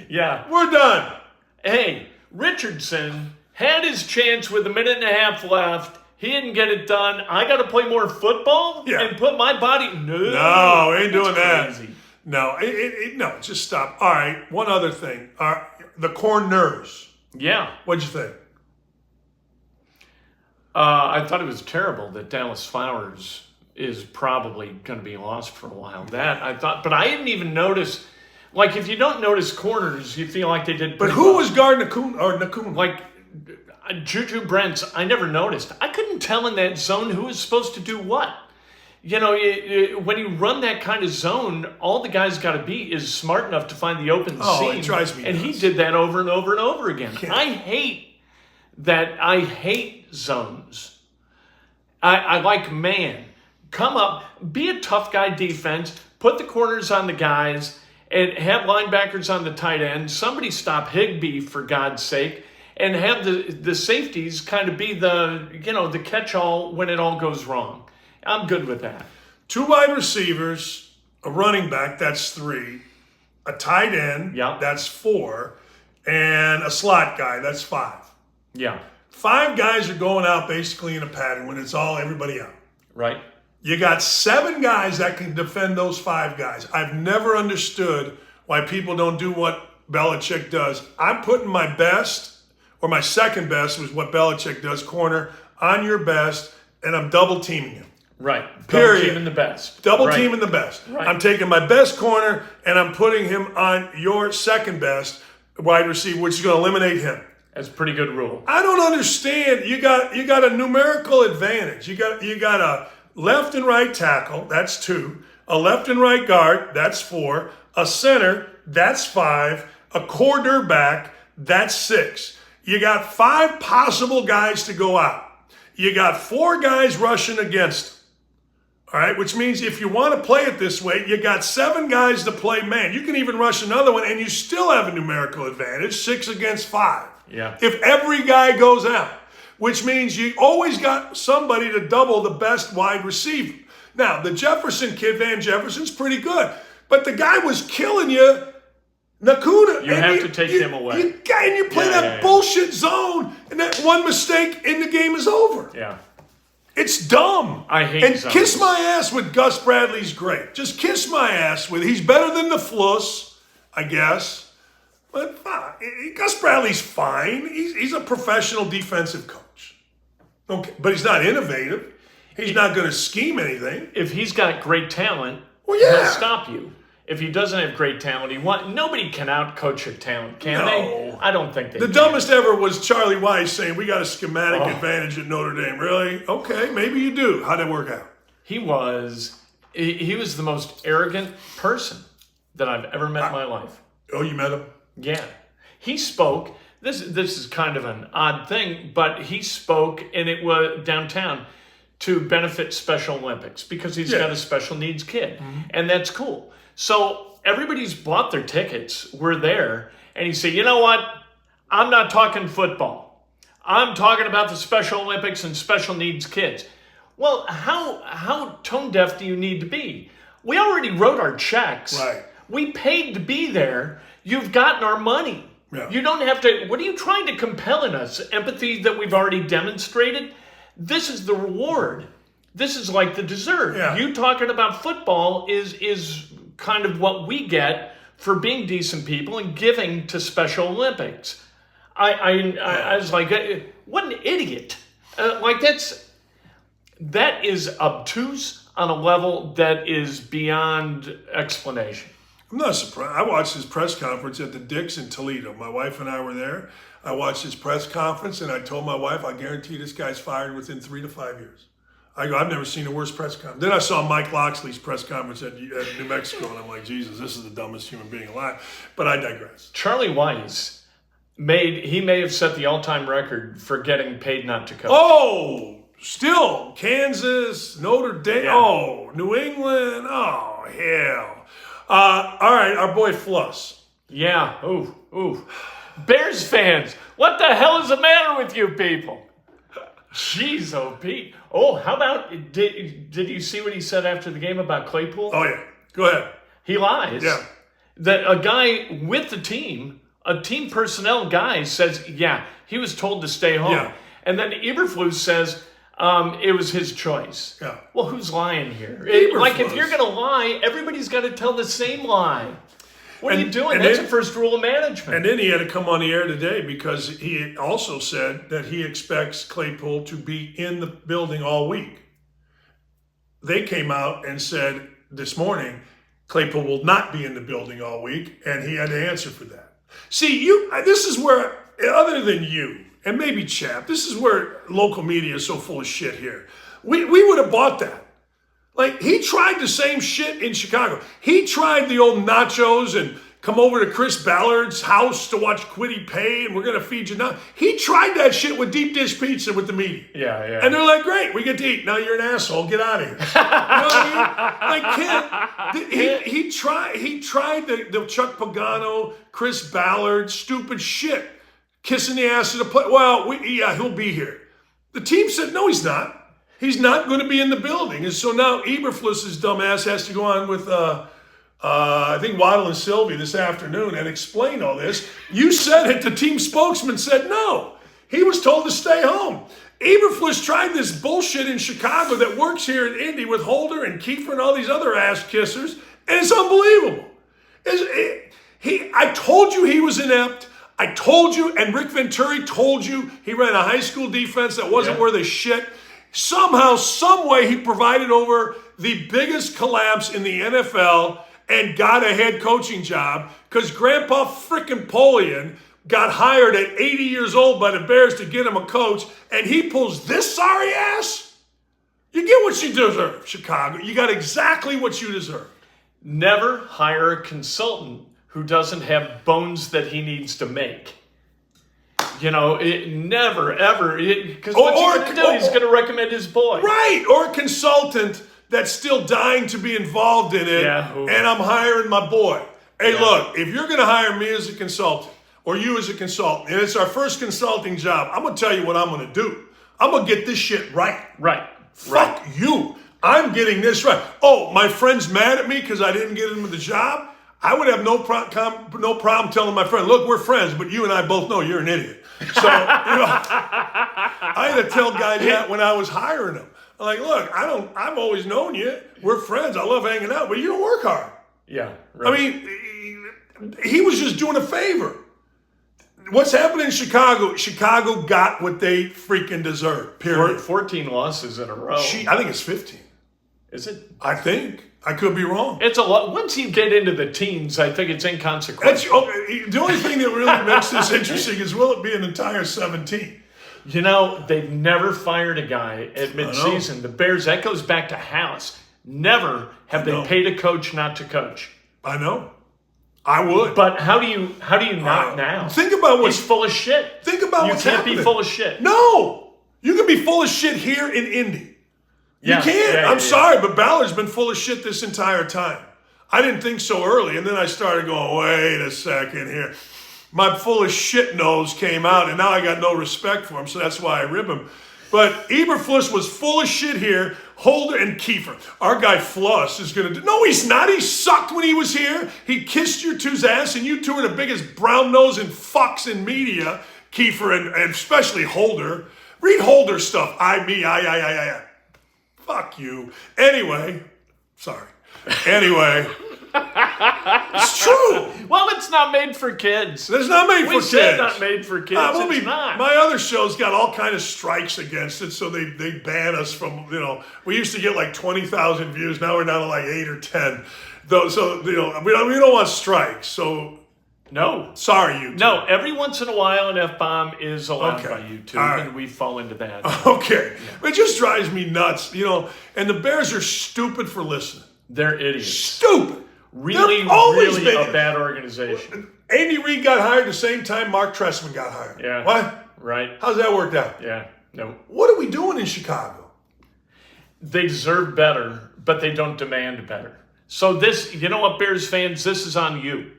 Yeah. We're done. Hey, Richardson had his chance with a minute and a half left. He didn't get it done. I got to play more football and put my body. No, we ain't doing that. Crazy. No, no, just stop. All right, one other thing. The corners. Yeah. What'd you think? I thought it was terrible that Dallas Flowers is probably going to be lost for a while. That I thought, but I didn't even notice. Like, if you don't notice corners, you feel like they did. But who was guarding Nakun? Like Juju Brents, I never noticed. I couldn't tell in that zone who was supposed to do what. You know, when you run that kind of zone, all the guy's got to be is smart enough to find the open seam. It drives me and nuts. he did that over and over and over again. I hate that. I hate zones. I like man. Come up, be a tough guy defense, put the corners on the guys, and have linebackers on the tight end. Somebody stop Higbee, for God's sake, and have the safeties kind of be the catch-all when it all goes wrong. I'm good with that. 2 wide receivers, a running back, that's 3, a tight end, that's 4, and a slot guy, that's 5. Yeah. 5 guys are going out basically in a pattern when it's all everybody out. Right. You got 7 guys that can defend those 5 guys. I've never understood why people don't do what Belichick does. I'm putting my best, or my second best, was what Belichick does, corner, on your best, and I'm double teaming him. Right. Period. Double teaming the best. Double teaming the best. Right. I'm taking my best corner, and I'm putting him on your second best wide receiver, which is going to eliminate him. That's a pretty good rule. I don't understand. You got a numerical advantage. You got a left and right tackle, that's 2. A left and right guard, that's 4. A center, that's 5. A quarterback, that's 6. You got 5 possible guys to go out. You got 4 guys rushing against them. All right, which means if you want to play it this way, you got 7 guys to play man. You can even rush another one, and you still have a numerical advantage, 6 against 5. Yeah. If every guy goes out, which means you always got somebody to double the best wide receiver. Now, the Jefferson kid, Van Jefferson's pretty good, but the guy was killing you. Nakuna. You have to take him away. And you play that bullshit zone, and that one mistake and the game is over. Yeah. It's dumb. I hate And zones. kiss my ass with Gus Bradley's great. Just kiss my ass with, he's better than the Fluss, I guess. But Gus Bradley's fine. He's a professional defensive coach. Okay, but he's not innovative. He's not going to scheme anything. If he's got great talent, Well, yeah. he'll stop you. If he doesn't have great talent, nobody can out-coach your talent, can No. they? I don't think they The can. dumbest ever was Charlie Weiss saying, we got a schematic advantage at Notre Dame. Really? Okay, maybe you do. How'd it work out? He was the most arrogant person that I've ever met in my life. Oh, you met him? Yeah. He spoke, this is kind of an odd thing, but he spoke, and it was downtown, to benefit Special Olympics because he's got a special needs kid. Mm-hmm. And that's cool. So everybody's bought their tickets. We're there. And he said, you know what? I'm not talking football. I'm talking about the Special Olympics and special needs kids. Well, how tone deaf do you need to be? We already wrote our checks. Right. We paid to be there. You've gotten our money. Yeah. You don't have to. What are you trying to compel in us? Empathy that we've already demonstrated? This is the reward. This is like the dessert. Yeah. You talking about football is kind of what we get for being decent people and giving to Special Olympics. I was like, what an idiot. That is obtuse on a level that is beyond explanation. I'm not surprised. I watched his press conference at the Dick's in Toledo. My wife and I were there. I watched his press conference, and I told my wife, I guarantee this guy's fired within 3 to 5 years. I go, I've never seen a worse press conference. Then I saw Mike Loxley's press conference at New Mexico, and I'm like, Jesus, this is the dumbest human being alive. But I digress. Charlie Weiss may have set the all-time record for getting paid not to coach. Oh, still, Kansas, Notre Dame, Yeah. New England, hell. All right, our boy Fluss. Yeah, ooh. Bears fans, what the hell is the matter with you people? Jeez, oh, Pete. Oh, how about, did you see what he said after the game about Claypool? Oh, yeah. Go ahead. He lies. Yeah. That a guy with the team A team personnel guy says, yeah, he was told to stay home. Yeah. And then Eberflus says it was his choice. Yeah. Well, who's lying here? Eberflus. If you're going to lie, everybody's got to tell the same lie. What are you doing? And That's then, the first rule of management. And then he had to come on the air today because he also said that he expects Claypool to be in the building all week. They came out and said this morning, Claypool will not be in the building all week, and he had to answer for that. See, this is where, other than you, and maybe Chap, this is where local media is so full of shit here. We would have bought that. Like, he tried the same shit in Chicago. He tried the old nachos and come over to Chris Ballard's house to watch Quiddy Pay and we're going to feed you now. He tried that shit with deep dish pizza with the media. Yeah. And they're like, great, we get to eat. Now you're an asshole. Get out of here. You know what I mean? Like, he tried the Chuck Pagano, Chris Ballard, stupid shit. Kissing the ass of the play. Well, he'll be here. The team said, no, he's not. He's not going to be in the building. And so now Eberflus's dumbass has to go on with, I think, Waddle and Sylvie this afternoon and explain all this. You said it. The team spokesman said no. He was told to stay home. Eberflus tried this bullshit in Chicago that works here in Indy with Holder and Kiefer and all these other ass kissers, and it's unbelievable. I told you he was inept. I told you, and Rick Venturi told you he ran a high school defense that wasn't worth a shit. Somehow, some way, he provided over the biggest collapse in the NFL and got a head coaching job because Grandpa frickin' Polian got hired at 80 years old by the Bears to get him a coach, and he pulls this sorry ass? You get what you deserve, Chicago. You got exactly what you deserve. Never hire a consultant who doesn't have bones that he needs to make. Never, ever. Because what's he going to do? He's going to recommend his boy. Right. Or a consultant that's still dying to be involved in it, and I'm hiring my boy. Hey, look, if you're going to hire me as a consultant, or you as a consultant, and it's our first consulting job, I'm going to tell you what I'm going to do. I'm going to get this shit right. Right. Fuck you. I'm getting this right. Oh, my friend's mad at me because I didn't get him the job? I would have no problem telling my friend, look, we're friends, but you and I both know you're an idiot. So, I had to tell guys that when I was hiring them. I'm like, look, I've always known you. We're friends. I love hanging out, but you don't work hard. Yeah. Right. I mean, he was just doing a favor. What's happening in Chicago? Chicago got what they freaking deserve, period. 14 losses in a row. I think it's 15. Is it? I think. I could be wrong. It's a lot. Once you get into the teens, I think it's inconsequential. The only thing that really makes this interesting is will it be an entire 17? They've never fired a guy at midseason. The Bears, that goes back to Hallis. Never have they paid a coach not to coach. I know. I would. But how do you not now? Think about what's He's full of shit. Think about what's happening. You can't be full of shit. No. You can be full of shit here in Indy. You can't. I'm sorry, but Ballard's been full of shit this entire time. I didn't think so early, and then I started going, wait a second here. My full of shit nose came out, and now I got no respect for him, so that's why I rib him. But Eberflus was full of shit here. Holder and Kiefer. Our guy Floss is going to do... No, he's not. He sucked when he was here. He kissed your two's ass, and you two are the biggest brown-nosing fucks in media, Kiefer and especially Holder. Read Holder stuff. I. Fuck you. Anyway. Sorry. Anyway. It's true. Well, it's not made for kids. It's not made for kids. We said not made for kids. It's not. My other show's got all kind of strikes against it, so they ban us from, we used to get like 20,000 views. Now we're down to like 8 or 10. So, we don't want strikes. So, no. Sorry, YouTube. No, every once in a while an F-bomb is allowed by YouTube, right. And we fall into that. Okay. Yeah. It just drives me nuts, and the Bears are stupid for listening. They're idiots. Stupid. Really a bad organization. Andy Reid got hired the same time Mark Trestman got hired. Yeah. What? Right. How's that worked out? Yeah. No. What are we doing in Chicago? They deserve better, but they don't demand better. So this, you know what, Bears fans, this is on you.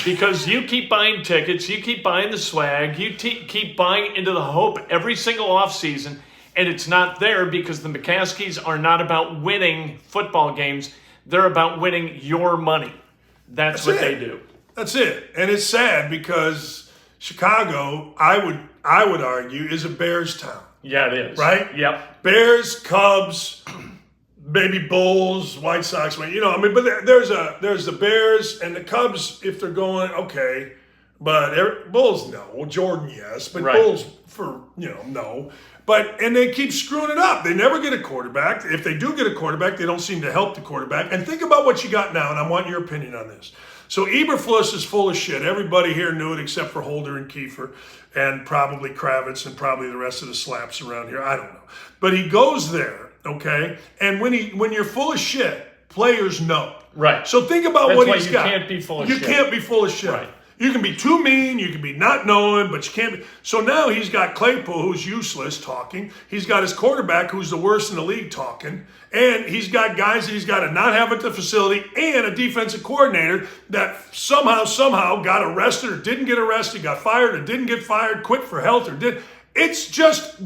Because you keep buying tickets, you keep buying the swag, you keep buying into the hope every single offseason, and it's not there because the McCaskies are not about winning football games. They're about winning your money. That's what they do. That's it. And it's sad because Chicago, I would argue, is a Bears town. Yeah, it is. Right? Yep. Bears, Cubs, maybe Bulls, White Sox. But there's the Bears and the Cubs if they're going okay, but Bulls no, Jordan yes, but right. Bulls no. And they keep screwing it up. They never get a quarterback. If they do get a quarterback, they don't seem to help the quarterback. And think about what you got now, and I want your opinion on this. So Eberflus is full of shit. Everybody here knew it except for Holder and Kiefer and probably Kravitz and probably the rest of the slaps around here. I don't know. But he goes there, okay? And when you're full of shit, players know. Right. So think about That's what why he's you got. can't be full of shit. You can't be full of shit. Right. You can be too mean, you can be not knowing, but you can't be. So now he's got Claypool, who's useless, talking. He's got his quarterback, who's the worst in the league, talking. And he's got guys that he's got to not have at the facility and a defensive coordinator that somehow got arrested or didn't get arrested, got fired or didn't get fired, quit for health or did. It's just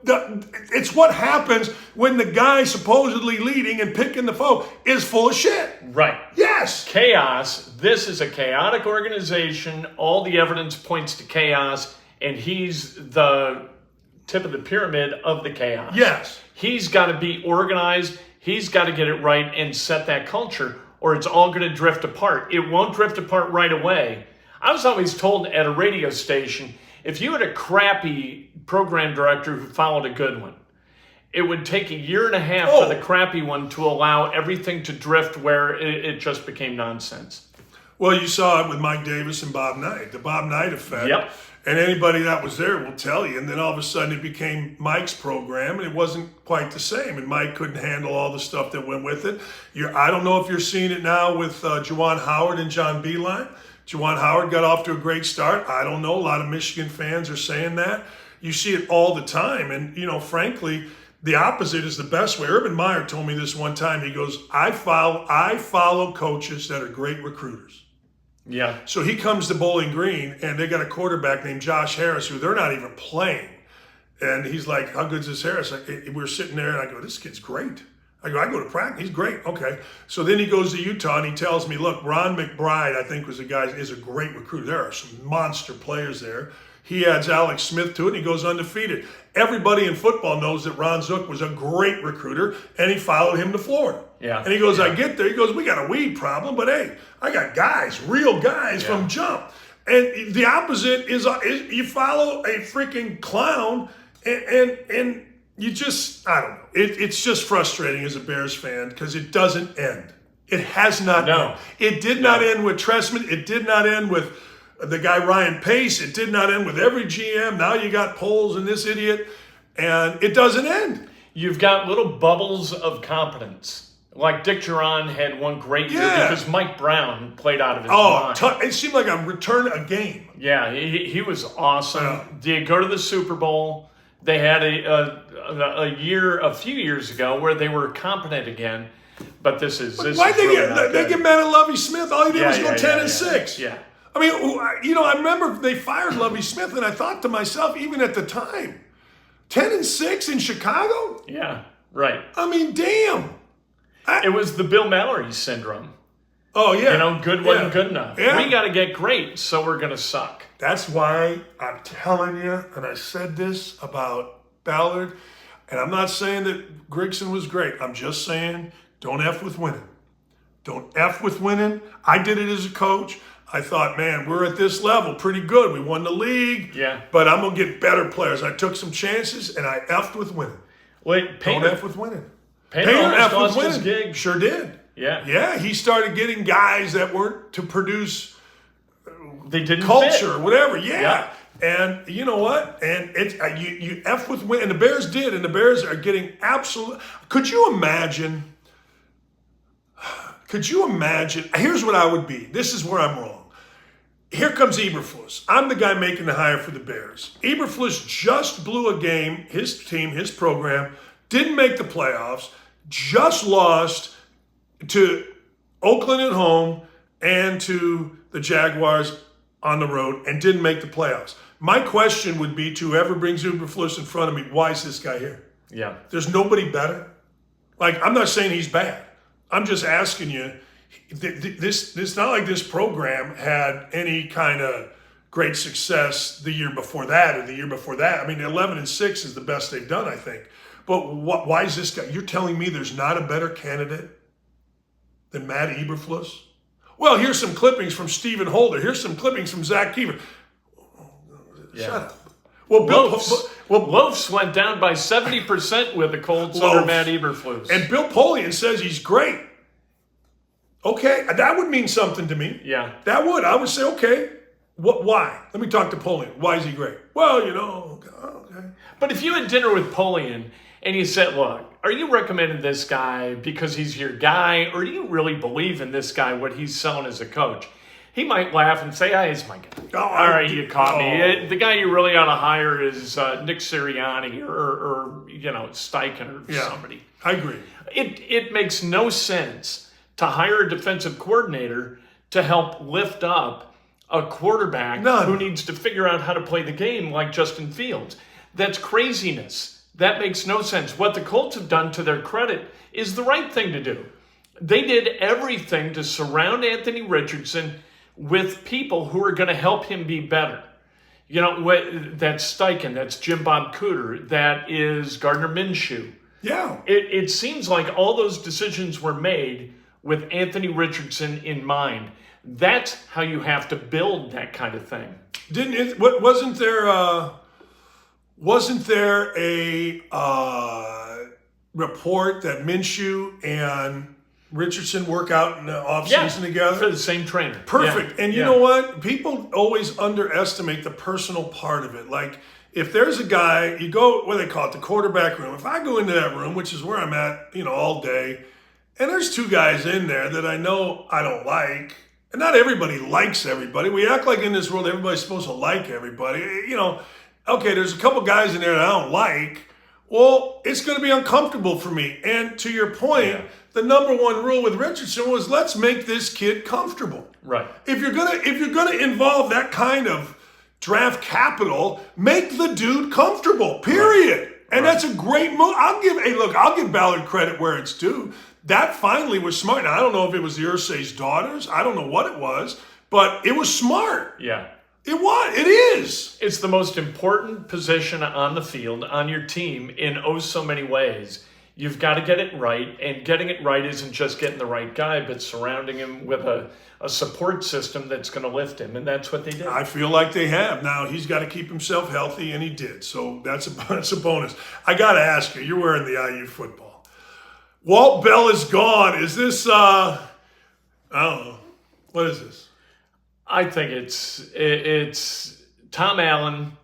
it's what happens when the guy supposedly leading and picking the foe is full of shit. Right. Yes. Chaos. This is a chaotic organization. All the evidence points to chaos, and he's the tip of the pyramid of the chaos. Yes. He's got to be organized. He's got to get it right and set that culture, or it's all going to drift apart. It won't drift apart right away. I was always told at a radio station, if you had a crappy program director who followed a good one, it would take a year and a half for the crappy one to allow everything to drift where it just became nonsense. Well, you saw it with Mike Davis and Bob Knight, the Bob Knight effect. Yep. And anybody that was there will tell you. And then all of a sudden it became Mike's program, and it wasn't quite the same. And Mike couldn't handle all the stuff that went with it. I don't know if you're seeing it now with Juwan Howard and John Beilein. Juwan Howard got off to a great start. I don't know. A lot of Michigan fans are saying that. You see it all the time. And, frankly, the opposite is the best way. Urban Meyer told me this one time. He goes, I follow coaches that are great recruiters. Yeah. So he comes to Bowling Green, and they got a quarterback named Josh Harris, who they're not even playing. And he's like, how good's this Harris? We're sitting there, and I go, this kid's great. I go to practice. He's great. Okay. So then he goes to Utah, and he tells me, look, Ron McBride, I think was the guy, is a great recruiter. There are some monster players there. He adds Alex Smith to it, and he goes undefeated. Everybody in football knows that Ron Zook was a great recruiter, and he followed him to Florida. Yeah. And he goes, I get there. He goes, we got a weed problem, but hey, I got guys, real guys from jump. And the opposite is you follow a freaking clown, and you just, I don't know. It's just frustrating as a Bears fan because it doesn't end. It has not ended. It did not end with Tressman. It did not end with the guy Ryan Pace. It did not end with every GM. Now you got Poles and this idiot, and it doesn't end. You've got little bubbles of competence. Like Dick Duran had one great year because Mike Brown played out of his mind. It seemed like a game. Yeah, he was awesome. Yeah. Did go to the Super Bowl. They had a few years ago where they were competent again. But this is Why'd they get mad at Lovie Smith? All he did was go 10-6. Yeah. I mean, I remember they fired Lovie Smith, and I thought to myself, even at the time, 10-6 in Chicago? Yeah, right. I mean, damn. It was the Bill Mallory syndrome. Oh, yeah. Good wasn't good enough. Yeah. We got to get great, so we're going to suck. That's why I'm telling you, and I said this about Ballard, and I'm not saying that Grigson was great. I'm just saying don't F with winning. Don't F with winning. I did it as a coach. I thought, man, we're at this level pretty good. We won the league. Yeah. But I'm going to get better players. I took some chances, and I F'd with winning. Wait, Don't F with winning. Painter F lost with his winning. gig. Sure did. Yeah. Yeah, he started getting guys that weren't to produce they didn't culture fit. or whatever. Yeah. And you know what? And it's you F with win, and the Bears did, and the Bears are getting absolute. Could you imagine? Here's what I would be. This is where I'm wrong. Here comes Eberflus. I'm the guy making the hire for the Bears. Eberflus just blew a game. His team, his program, didn't make the playoffs. Just lost to Oakland at home and to the Jaguars on the road and didn't make the playoffs. My question would be to whoever brings Eberflus in front of me, why is this guy here? Yeah. There's nobody better. Like, I'm not saying he's bad. I'm just asking you, This not like this program had any kind of great success the year before that or the year before that. I mean, 11-6 is the best they've done, I think. But why is this guy? You're telling me there's not a better candidate than Matt Eberflus? Well, here's some clippings from Stephen Holder. Here's some clippings from Zach Keefer. Shut up. Well, Loafs went down by 70% with the Colts under Matt Eberflus. And Bill Polian says he's great. Okay, that would mean something to me. Yeah. That would. I would say, okay, why? Let me talk to Polian. Why is he great? Well, okay. But if you had dinner with Polian and you said, look, are you recommending this guy because he's your guy, or do you really believe in this guy, what he's selling as a coach? He might laugh and say, he's my guy. All right, you caught me. The guy you really ought to hire is Nick Sirianni or Steichen or somebody. I agree. It makes no sense to hire a defensive coordinator to help lift up a quarterback who needs to figure out how to play the game like Justin Fields. That's craziness. That makes no sense. What the Colts have done, to their credit, is the right thing to do. They did everything to surround Anthony Richardson with people who are going to help him be better. That's Steichen, that's Jim Bob Cooter, that is Gardner Minshew. Yeah. It seems like all those decisions were made with Anthony Richardson in mind. That's how you have to build that kind of thing. Wasn't there a report that Minshew and Richardson work out in the offseason together? For the same trainer. Perfect. And you know what? People always underestimate the personal part of it. Like, if there's a guy, you go, what do they call it, the quarterback room. If I go into that room, which is where I'm at, all day, and there's two guys in there that I know I don't like, and not everybody likes everybody. We act like in this world everybody's supposed to like everybody. Okay, there's a couple guys in there that I don't like. Well, it's going to be uncomfortable for me. And to your point, the number one rule with Richardson was, let's make this kid comfortable. Right. If you're gonna involve that kind of draft capital, make the dude comfortable. Period. Right. And that's a great move. I'll give Ballard credit where it's due. That finally was smart. Now, I don't know if it was the Irsay's daughters. I don't know what it was, but it was smart. Yeah. It was. It is. It's the most important position on the field, on your team, in so many ways. You've got to get it right, and getting it right isn't just getting the right guy, but surrounding him with a support system that's going to lift him, and that's what they did. I feel like they have. Now, he's got to keep himself healthy, and he did, so that's a bonus. I got to ask you, you're wearing the IU football. Walt Bell is gone. Is this, I don't know, what is this? I think it's Tom Allen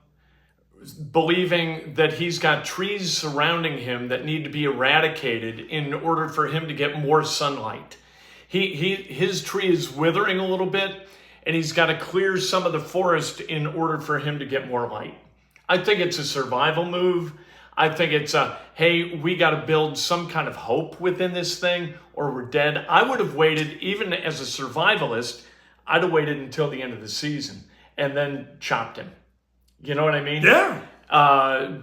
believing that he's got trees surrounding him that need to be eradicated in order for him to get more sunlight. His tree is withering a little bit, and he's got to clear some of the forest in order for him to get more light. I think it's a survival move. I think it's hey, we got to build some kind of hope within this thing or we're dead. I would have waited, even as a survivalist, I'd have waited until the end of the season and then chopped him. You know what I mean? Yeah.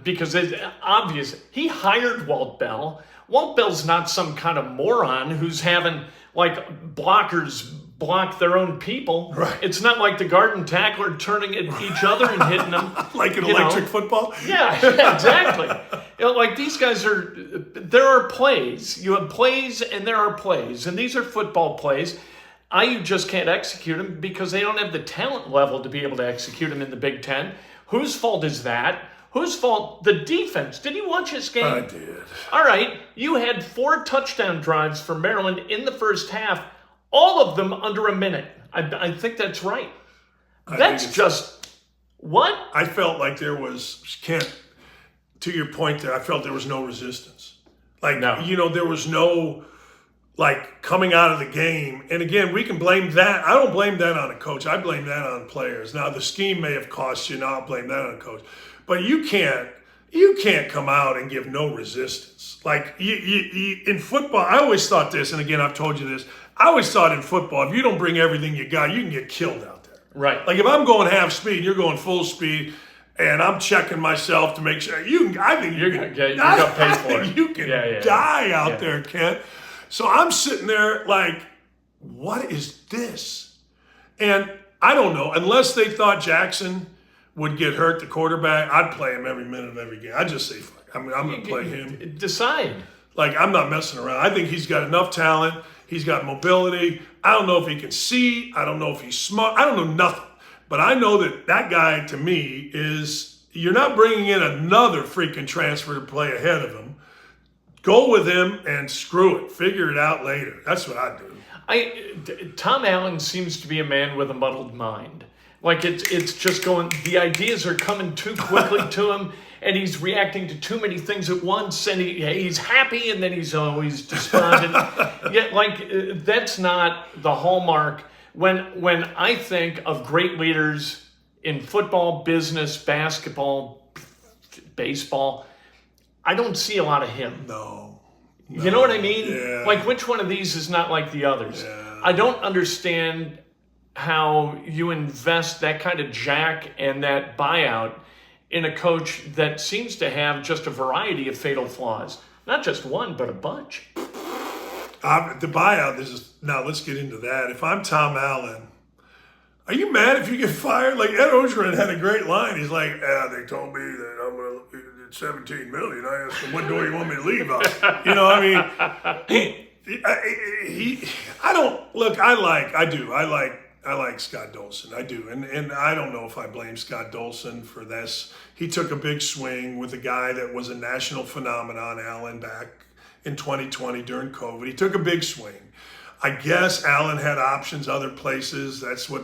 Because it's obvious. He hired Walt Bell. Walt Bell's not some kind of moron who's having, blockers block their own people. Right. It's not like the garden tackler turning at each other and hitting them. Like an electric football? Yeah, exactly. These guys there are plays. You have plays and there are plays. And these are football plays. IU just can't execute them because they don't have the talent level to be able to execute them in the Big Ten. Whose fault is that? Whose fault? The defense. Did you watch this game? I did. All right. You had 4 touchdown drives for Maryland in the first half, all of them under a minute. I think that's right. That's just what? I felt like there was, to your point there, I felt there was no resistance. There was no, coming out of the game. And again, we can blame that. I don't blame that on a coach. I blame that on players. Now, the scheme may have cost you. Now I'll blame that on a coach. But you can't come out and give no resistance. In football, I always thought this, and again, I've told you this, I always thought in football, if you don't bring everything you got, you can get killed out there. Right. If I'm going half speed, you're going full speed, and I'm checking myself to make sure you can die out there, Kent. So I'm sitting there what is this? And I don't know, unless they thought Jackson would get hurt, the quarterback, I'd play him every minute of every game. I'd just say, fuck, I'm going to play him. Decide. Like, I'm not messing around. I think he's got enough talent. He's got mobility. I don't know if he can see. I don't know if he's smart. I don't know nothing. But I know that guy, to me, is, you're not bringing in another freaking transfer to play ahead of him. Go with him and screw it. Figure it out later. That's what I do. Tom Allen seems to be a man with a muddled mind. Like, it's just going, the ideas are coming too quickly to him, and he's reacting to too many things at once, and he's happy, and then he's always despondent. Yet, like, that's not the hallmark. When I think of great leaders in football, business, basketball, baseball, I don't see a lot of him. No. You know what I mean? Yeah. Like, which one of these is not like the others? Yeah. I don't understand how you invest that kind of jack and that buyout in a coach that seems to have just a variety of fatal flaws. Not just one, but a bunch. The buyout, now let's get into that. If I'm Tom Allen, are you mad if you get fired? Like, Ed Ogeron had a great line. He's like, they told me that I'm going to get $17 million. I asked him, what door you want me to leave out? You know, I mean, I like Scott Dolson. I do. And I don't know if I blame Scott Dolson for this. He took a big swing with a guy that was a national phenomenon, Allen, back in 2020 during COVID. He took a big swing. I guess Allen had options other places. That's what,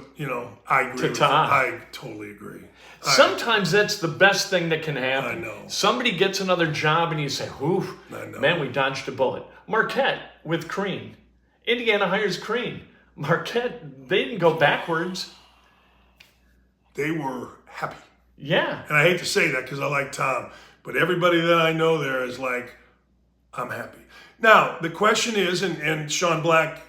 I agree with. I totally agree. Sometimes that's the best thing that can happen. I know. Somebody gets another job and you say, whew, I know. man, we dodged a bullet. Marquette with Crean. Indiana hires Crean. Marquette, they didn't go backwards. They were happy. Yeah. And I hate to say that because I like Tom, but everybody that I know there is like, I'm happy. Now, the question is, and Sean Black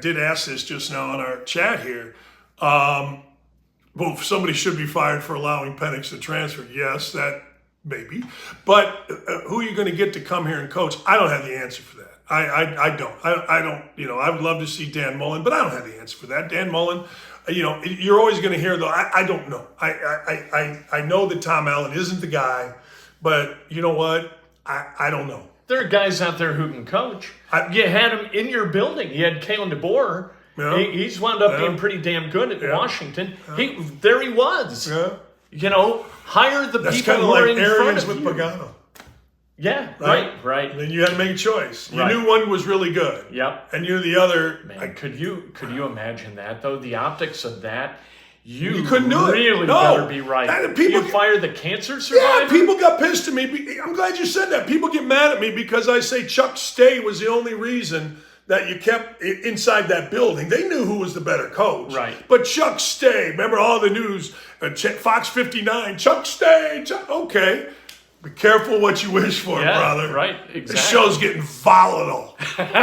did ask this just now on our chat here, well, somebody should be fired for allowing Penix to transfer. Yes, that maybe. But who are you going to get to come here and coach? I don't have the answer for that. I don't. I don't, I would love to see Dan Mullen, but I don't have the answer for that. Dan Mullen, you're always going to hear, though, I don't know. I know that Tom Allen isn't the guy, but you know what? I don't know. There are guys out there who can coach. You had him in your building. You had Kalen DeBoer. Yeah. He's wound up being pretty damn good at Washington. Yeah. There he was. Yeah. Hire the people who are in front of with you. Pagano. Yeah, right. And then you had to make a choice. You right. knew one was really good. Yep. And you knew the other. Man, could you imagine that, though? The optics of that. You couldn't do it. Really better be right. You fired the cancer survivor? Yeah, people got pissed at me. I'm glad you said that. People get mad at me because I say Chuck Stay was the only reason that you kept inside that building. They knew who was the better coach. Right. But Chuck Stay, remember all the news, Fox 59, Chuck Stay, okay. Be careful what you wish for, brother. Right, exactly. This show's getting volatile. What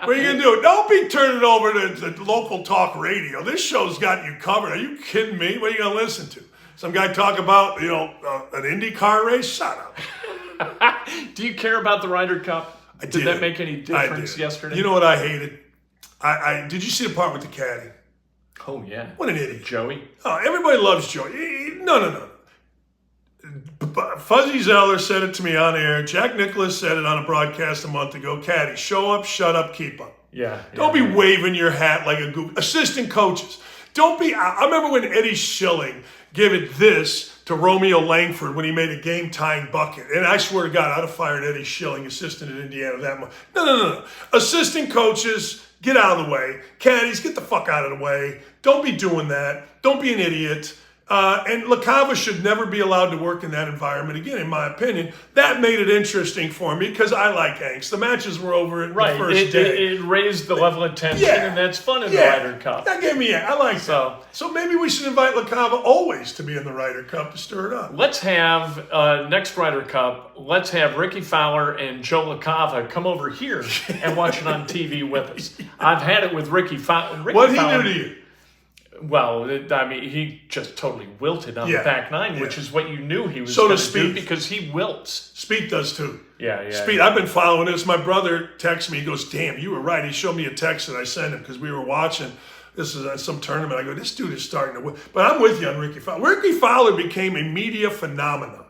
are you going to do? Don't be turning over to local talk radio. This show's got you covered. Are you kidding me? What are you going to listen to? Some guy talk about, an Indy car race? Shut up. Do you care about the Ryder Cup? Did that make any difference yesterday? You know what I hated? I did you see the part with the caddy? Oh, yeah. What an idiot. Joey? Oh, everybody loves Joey. No. Fuzzy Zeller said it to me on air. Jack Nicklaus said it on a broadcast a month ago. Caddy, show up, shut up, keep up. Yeah. Don't be waving your hat like a goof. Assistant coaches. Don't be. I remember when Eddie Schilling gave it this to Romeo Langford when he made a game-tying bucket. And I swear to God, I'd have fired Eddie Schilling, assistant at Indiana, that much. No. Assistant coaches, get out of the way. Caddies, get the fuck out of the way. Don't be doing that. Don't be an idiot. And LaCava should never be allowed to work in that environment again, in my opinion. That made it interesting for me because I like angst. The matches were over at the first day. It raised the level of tension, and that's fun in the Ryder Cup. That gave me I like that. So maybe we should invite LaCava always to be in the Ryder Cup to stir it up. Let's have, next Ryder Cup, let's have Ricky Fowler and Joe LaCava come over here and watch it on TV with us. I've had it with Ricky Fowler. What'd he do to you? Well, I mean, he just totally wilted on the back nine, which is what you knew he was going to do because he wilts. Spieth does too. Yeah. Spieth, I've been following this. My brother texted me. He goes, "Damn, you were right." He showed me a text that I sent him because we were watching. This is some tournament. I go, "This dude is starting to win." But I'm with you on Ricky Fowler. Ricky Fowler became a media phenomenon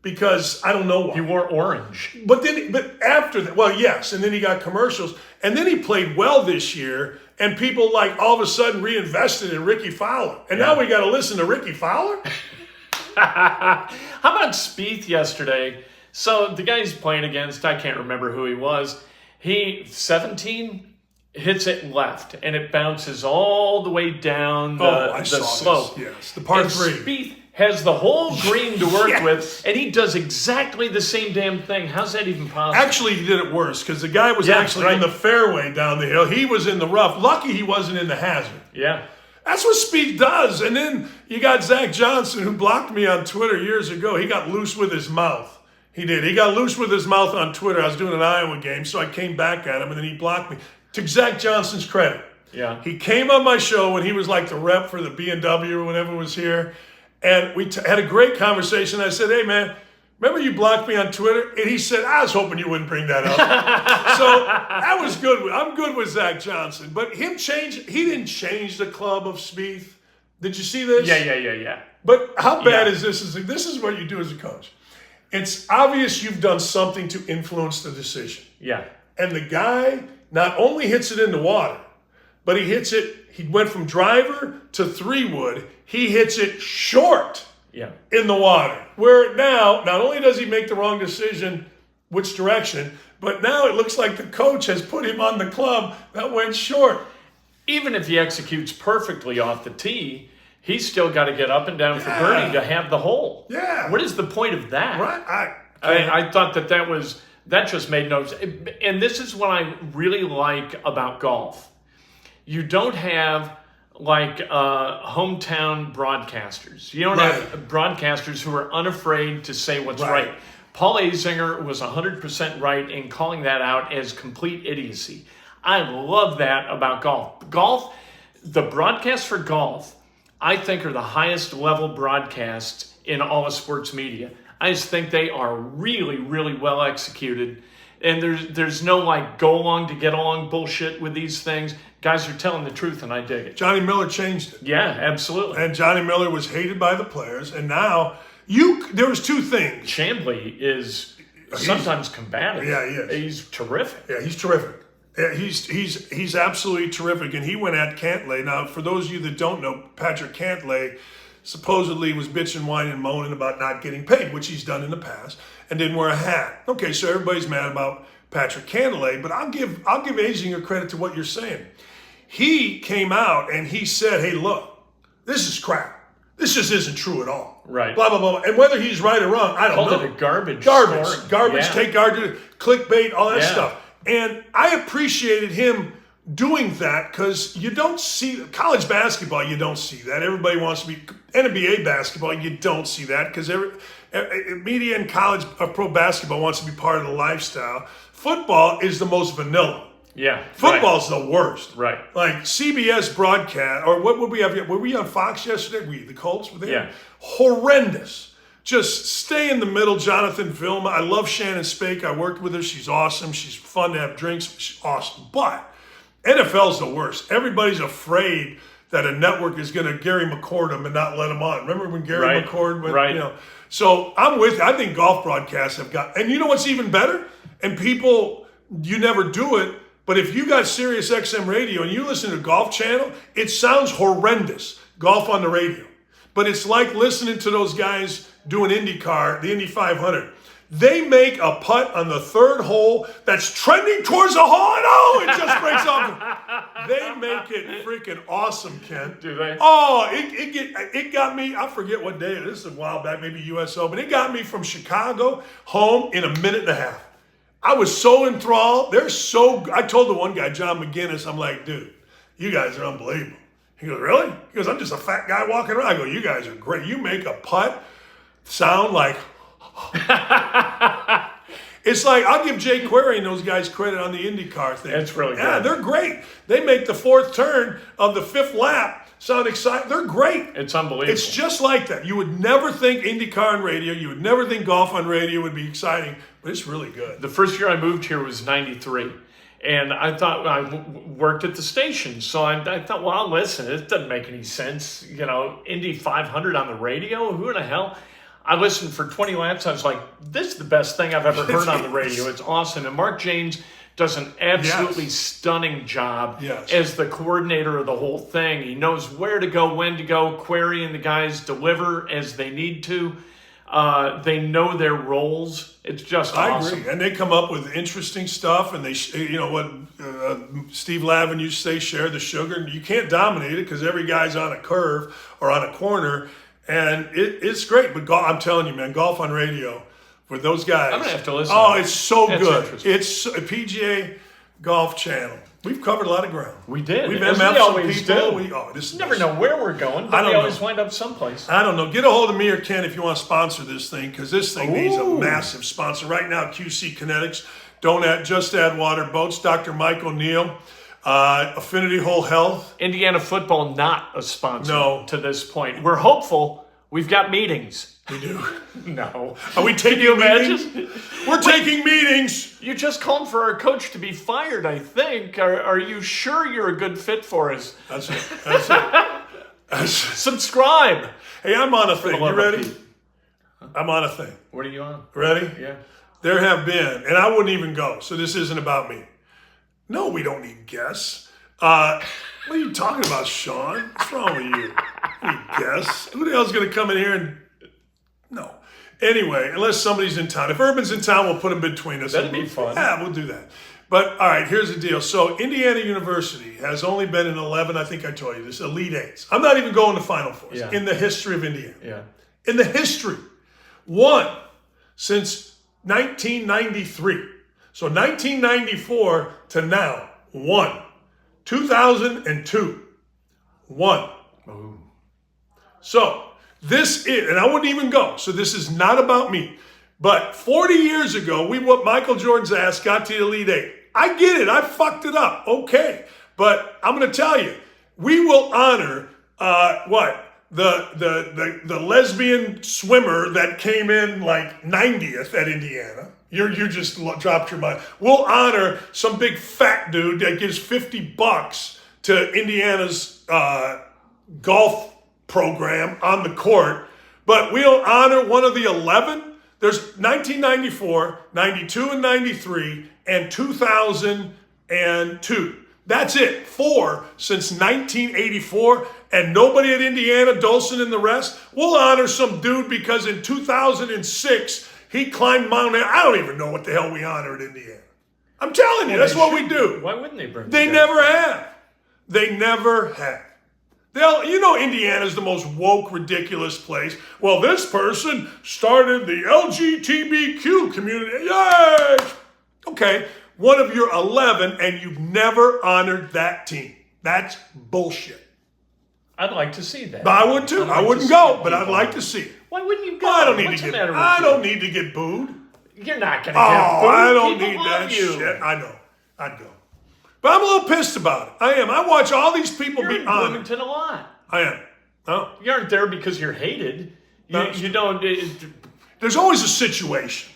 because I don't know why. He wore orange. But after that, well, yes, and then he got commercials, and then he played well this year, and people like all of a sudden reinvested in Ricky Fowler, and now we got to listen to Ricky Fowler. How about Spieth yesterday? So the guy he's playing against, I can't remember who he was. He 17 hits it left, and it bounces all the way down the slope. This. Yes, the par three. Spieth has the whole green to work with, and he does exactly the same damn thing. How's that even possible? Actually, he did it worse because the guy was in the fairway down the hill. He was in the rough. Lucky he wasn't in the hazard. Yeah. That's what Spieth does. And then you got Zach Johnson, who blocked me on Twitter years ago. He got loose with his mouth. He did. He got loose with his mouth on Twitter. I was doing an Iowa game, so I came back at him, and then he blocked me. To Zach Johnson's credit. Yeah. He came on my show when he was like the rep for the B&W or whenever was here. And we had a great conversation. I said, "Hey, man, remember you blocked me on Twitter?" And he said, "I was hoping you wouldn't bring that up." So that was good. I'm good with Zach Johnson. But he didn't change the club of Spieth. Did you see this? Yeah. But how bad is this? This is what you do as a coach. It's obvious you've done something to influence the decision. Yeah. And the guy not only hits it in the water, but he went from driver to 3-wood. He hits it short in the water. Where now, not only does he make the wrong decision, which direction, but now it looks like the coach has put him on the club that went short. Even if he executes perfectly off the tee, he's still got to get up and down for birdie to have the hole. Yeah. What is the point of that? Right. I thought that just made no sense. And this is what I really like about golf. You don't have like hometown broadcasters. You don't have broadcasters who are unafraid to say what's right. Paul Azinger was 100% right in calling that out as complete idiocy. I love that about golf. The broadcasts for golf, I think, are the highest level broadcasts in all of sports media. I just think they are really, really well executed. And there's no like go along to get along bullshit with these things. Guys are telling the truth, and I dig it. Johnny Miller changed it. Yeah, absolutely. And Johnny Miller was hated by the players, and now there was two things. Chambly is sometimes combative. Yeah, he is. He's terrific. Yeah, he's terrific. Yeah, he's absolutely terrific, and he went at Cantlay. Now, for those of you that don't know, Patrick Cantlay supposedly was bitching, whining, and moaning about not getting paid, which he's done in the past, and didn't wear a hat. Okay, so everybody's mad about Patrick Cantlay, but I'll give Azinger credit to what you're saying. He came out and he said, "Hey, look, this is crap. This just isn't true at all." Right. Blah, blah, blah. And whether he's right or wrong, I don't know. Called it a garbage. Garbage, take garbage, clickbait, all that stuff. And I appreciated him doing that because you don't see college basketball. You don't see that. Everybody wants to be NBA basketball. You don't see that because media in college pro basketball wants to be part of the lifestyle. Football is the most vanilla. Yeah. Football's the worst. Right. Like CBS broadcast, or what would we have? Were we on Fox yesterday? The Colts were there? Yeah. Horrendous. Just stay in the middle. Jonathan Vilma. I love Shannon Spake. I worked with her. She's awesome. She's fun to have drinks. She's awesome. But NFL's the worst. Everybody's afraid that a network is going to Gary McCord him and not let him on. Remember when Gary McCord went? Right. You know. So I'm with you. I think golf broadcasts have got, and you know what's even better? And people, you never do it, but if you got Sirius XM radio and you listen to Golf Channel, it sounds horrendous, golf on the radio. But it's like listening to those guys doing IndyCar, the Indy 500. They make a putt on the third hole that's trending towards the hole, and it just breaks off. They make it freaking awesome, Ken. Do they? Oh, it got me, I forget what day, this is a while back, maybe USO, but it got me from Chicago home in a minute and a half. I was so enthralled. I told the one guy, John McGinnis, I'm like, dude, you guys are unbelievable. He goes, really? He goes, I'm just a fat guy walking around. I go, you guys are great. You make a putt sound like, it's like, I'll give Jay Query and those guys credit on the IndyCar thing. That's really good. Yeah, they're great. They make the fourth turn of the fifth lap sound exciting. They're great. It's unbelievable. It's just like that. You would never think IndyCar on radio. You would never think golf on radio would be exciting, but it's really good. The first year I moved here was 93. And I thought, worked at the station. So I thought, well, listen, it doesn't make any sense. Indy 500 on the radio? Who the hell? I listened for 20 laps. I was like, this is the best thing I've ever heard on the radio. It's awesome. And Mark James does an absolutely stunning job as the coordinator of the whole thing. He knows where to go, when to go, query, and the guys deliver as they need to. They know their roles. It's just awesome. I agree. And they come up with interesting stuff. And they, what Steve Lavin used to say, share the sugar. You can't dominate it because every guy's on a curve or on a corner. And it's great. But I'm telling you, man, golf on radio for those guys. I'm going to have to listen. Oh, it's so That's good. It's a PGA Golf Channel. We've covered a lot of ground. We did. We've As MF'd we some always people. do. You never know where we're going, but we always wind up someplace. I don't know. Get a hold of me or Ken if you want to sponsor this thing, because this thing needs a massive sponsor. Right now, QC Kinetics, Just Add Water Boats, Dr. Michael Neal, Affinity Whole Health. Indiana football not a sponsor to this point. We're hopeful. We've got meetings. We do. No. Are we taking meetings? We're taking meetings. You just called for our coach to be fired, I think. Are you sure you're a good fit for us? That's it. Subscribe. Hey, I'm on a thing. You ready? I'm on a thing. What are you on? Ready? Yeah. There have been, and I wouldn't even go, so this isn't about me. No, we don't need guests. What are you talking about, Sean? What's wrong with you? You need guests. Who the hell's going to come in here and... No. Anyway, unless somebody's in town. If Urban's in town, we'll put him between us. That'd be fun. Yeah, we'll do that. But, all right, here's the deal. So, Indiana University has only been in 11, I think I told you this, Elite Eights. I'm not even going to Final Fours in the history of Indiana. Yeah. In the history. One since 1993. So, 1994 to now, one. 2002, one. Ooh. So, this is, and I wouldn't even go, so this is not about me. But 40 years ago, we whooped Michael Jordan's ass, got to the Elite Eight. I get it, I fucked it up, okay. But I'm going to tell you, we will honor, the lesbian swimmer that came in like 90th at Indiana. You just dropped your mind. We'll honor some big fat dude that gives $50 to Indiana's golf program on the court, but we'll honor one of the 11. There's 1994, 92 and 93, and 2002. That's it. 4 since 1984, and nobody at Indiana, Dolson and the rest. We'll honor some dude because in 2006, he climbed Mount Everest. I don't even know what the hell we honor at Indiana. I'm telling you, that's what we do. Why wouldn't they bring They never have. They never have. Indiana's the most woke, ridiculous place. Well, this person started the LGBTQ community. Yay! Okay, one of your 11, and you've never honored that team. That's bullshit. I'd like to see that. But I would too. I wouldn't go, but I'd like to see it. Why wouldn't you go? I don't need What's to the get. matter with I you? don't need to get booed. You're not going to get booed. I don't People need love that you. shit. I know. I'd go. But I'm a little pissed about it. I am. I watch all these people You're be in honored. Bloomington a lot. I am. Oh. You aren't there because you're hated. You don't. There's always a situation.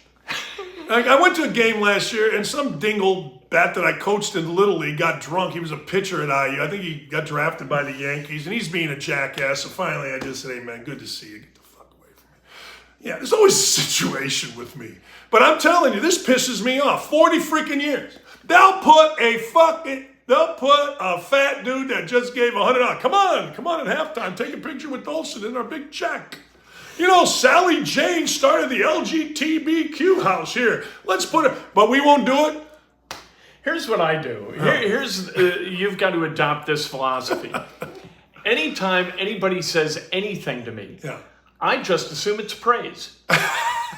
Like, I went to a game last year, and some dingle bat that I coached in Little League got drunk. He was a pitcher at IU. I think he got drafted by the Yankees, and he's being a jackass. So finally, I just said, "Hey, man, good to see you. Get the fuck away from me." Yeah, there's always a situation with me. But I'm telling you, this pisses me off. 40 freaking years. They'll put a fat dude that just gave $100. Come on at halftime. Take a picture with Dolson in our big check. Sally Jane started the LGBTQ house here. Let's put it, but we won't do it. Here's what I do. You've got to adopt this philosophy. Anytime anybody says anything to me, I just assume it's praise.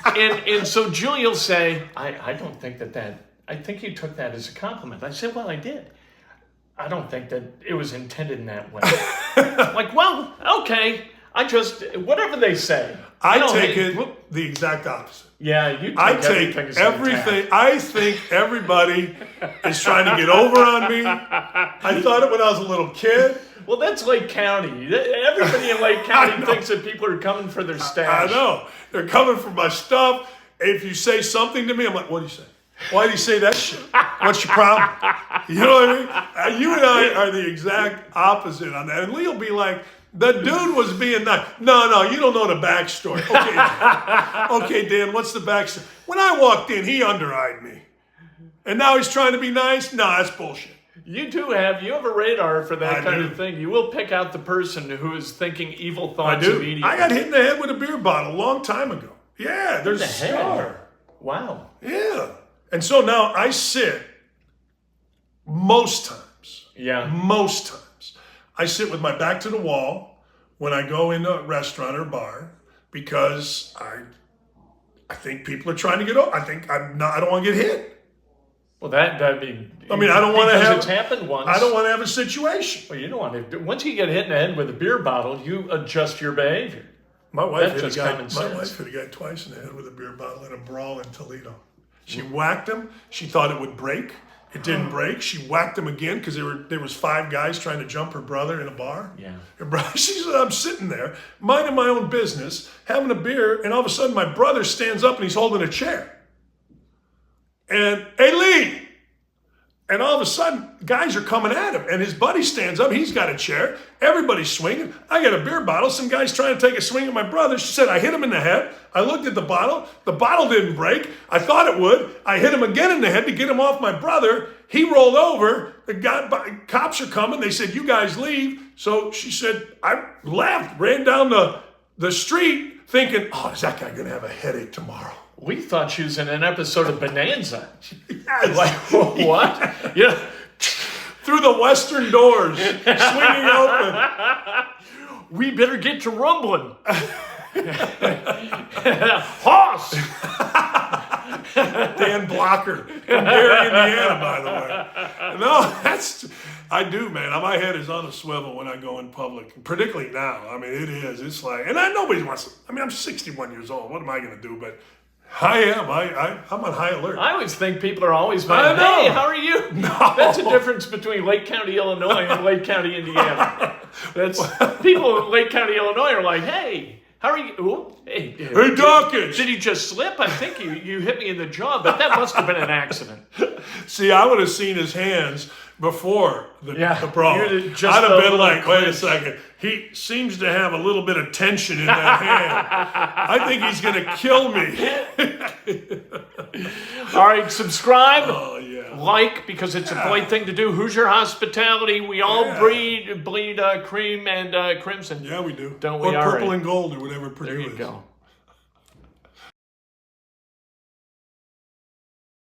and so Julie will say, I don't think that I think you took that as a compliment. I said, well, I did. I don't think that it was intended in that way. Like, well, okay. whatever they say. I take it the exact opposite. Yeah, you take I take everything. I think everybody is trying to get over on me. I thought it when I was a little kid. Well, that's Lake County. Everybody in Lake County thinks that people are coming for their stash. I know. They're coming for my stuff. If you say something to me, I'm like, what do you say? Why do you say that shit? What's your problem? You know what I mean? You and I are the exact opposite on that. And Lee will be like, the dude was being nice. No, you don't know the backstory. Okay, Dan, what's the backstory? When I walked in, he under-eyed me. And now he's trying to be nice? No, that's bullshit. You have a radar for that kind of thing. You will pick out the person who is thinking evil thoughts immediately. I got hit in the head with a beer bottle a long time ago. Yeah, there's a scar. Wow. Yeah. And so now I sit most times. Yeah. Most times. I sit with my back to the wall when I go in a restaurant or bar because I think people are trying to get over. I don't want to get hit. Well, I don't want to have. It's happened once. I don't want to have a situation. Well, you don't want to. Once you get hit in the head with a beer bottle, you adjust your behavior. My wife hit a guy twice in the head with a beer bottle in a brawl in Toledo. She whacked him. She thought it would break. It didn't break. She whacked him again because there was 5 guys trying to jump her brother in a bar. Yeah. Her brother, she said, I'm sitting there, minding my own business, having a beer, and all of a sudden my brother stands up and he's holding a chair. And, hey, Lee! And all of a sudden, guys are coming at him. And his buddy stands up. He's got a chair. Everybody's swinging. I got a beer bottle. Some guy's trying to take a swing at my brother. She said, I hit him in the head. I looked at the bottle. The bottle didn't break. I thought it would. I hit him again in the head to get him off my brother. He rolled over. The cops are coming. They said, you guys leave. So she said, I left, ran down the street thinking, oh, is that guy going to have a headache tomorrow? We thought she was in an episode of Bonanza. Yes. Like, what? Yeah. Through the western doors, swinging open. We better get to rumbling. Hoss! Dan Blocker from Gary, Indiana, by the way. No, I do, man. My head is on a swivel when I go in public, particularly now. I mean, it is. It's like, and nobody wants to, I'm 61 years old. What am I going to do? But I am. I'm on high alert. I always think people are always like, hey, how are you? No. That's the difference between Lake County, Illinois and Lake County, Indiana. That's people in Lake County, Illinois are like, hey, how are you? Ooh, hey, Dawkins. Did you just slip? I think you hit me in the jaw, but that must have been an accident. See, I would have seen his hands before the brawl. I'd have been like, wait a second. He seems to have a little bit of tension in that hand. I think he's going to kill me. All right, subscribe. Oh, yeah. Like, because it's a polite thing to do. Hoosier Hospitality. We all bleed cream and crimson. Yeah, we do. Don't we? Or purple and gold or whatever Purdue There you is. go.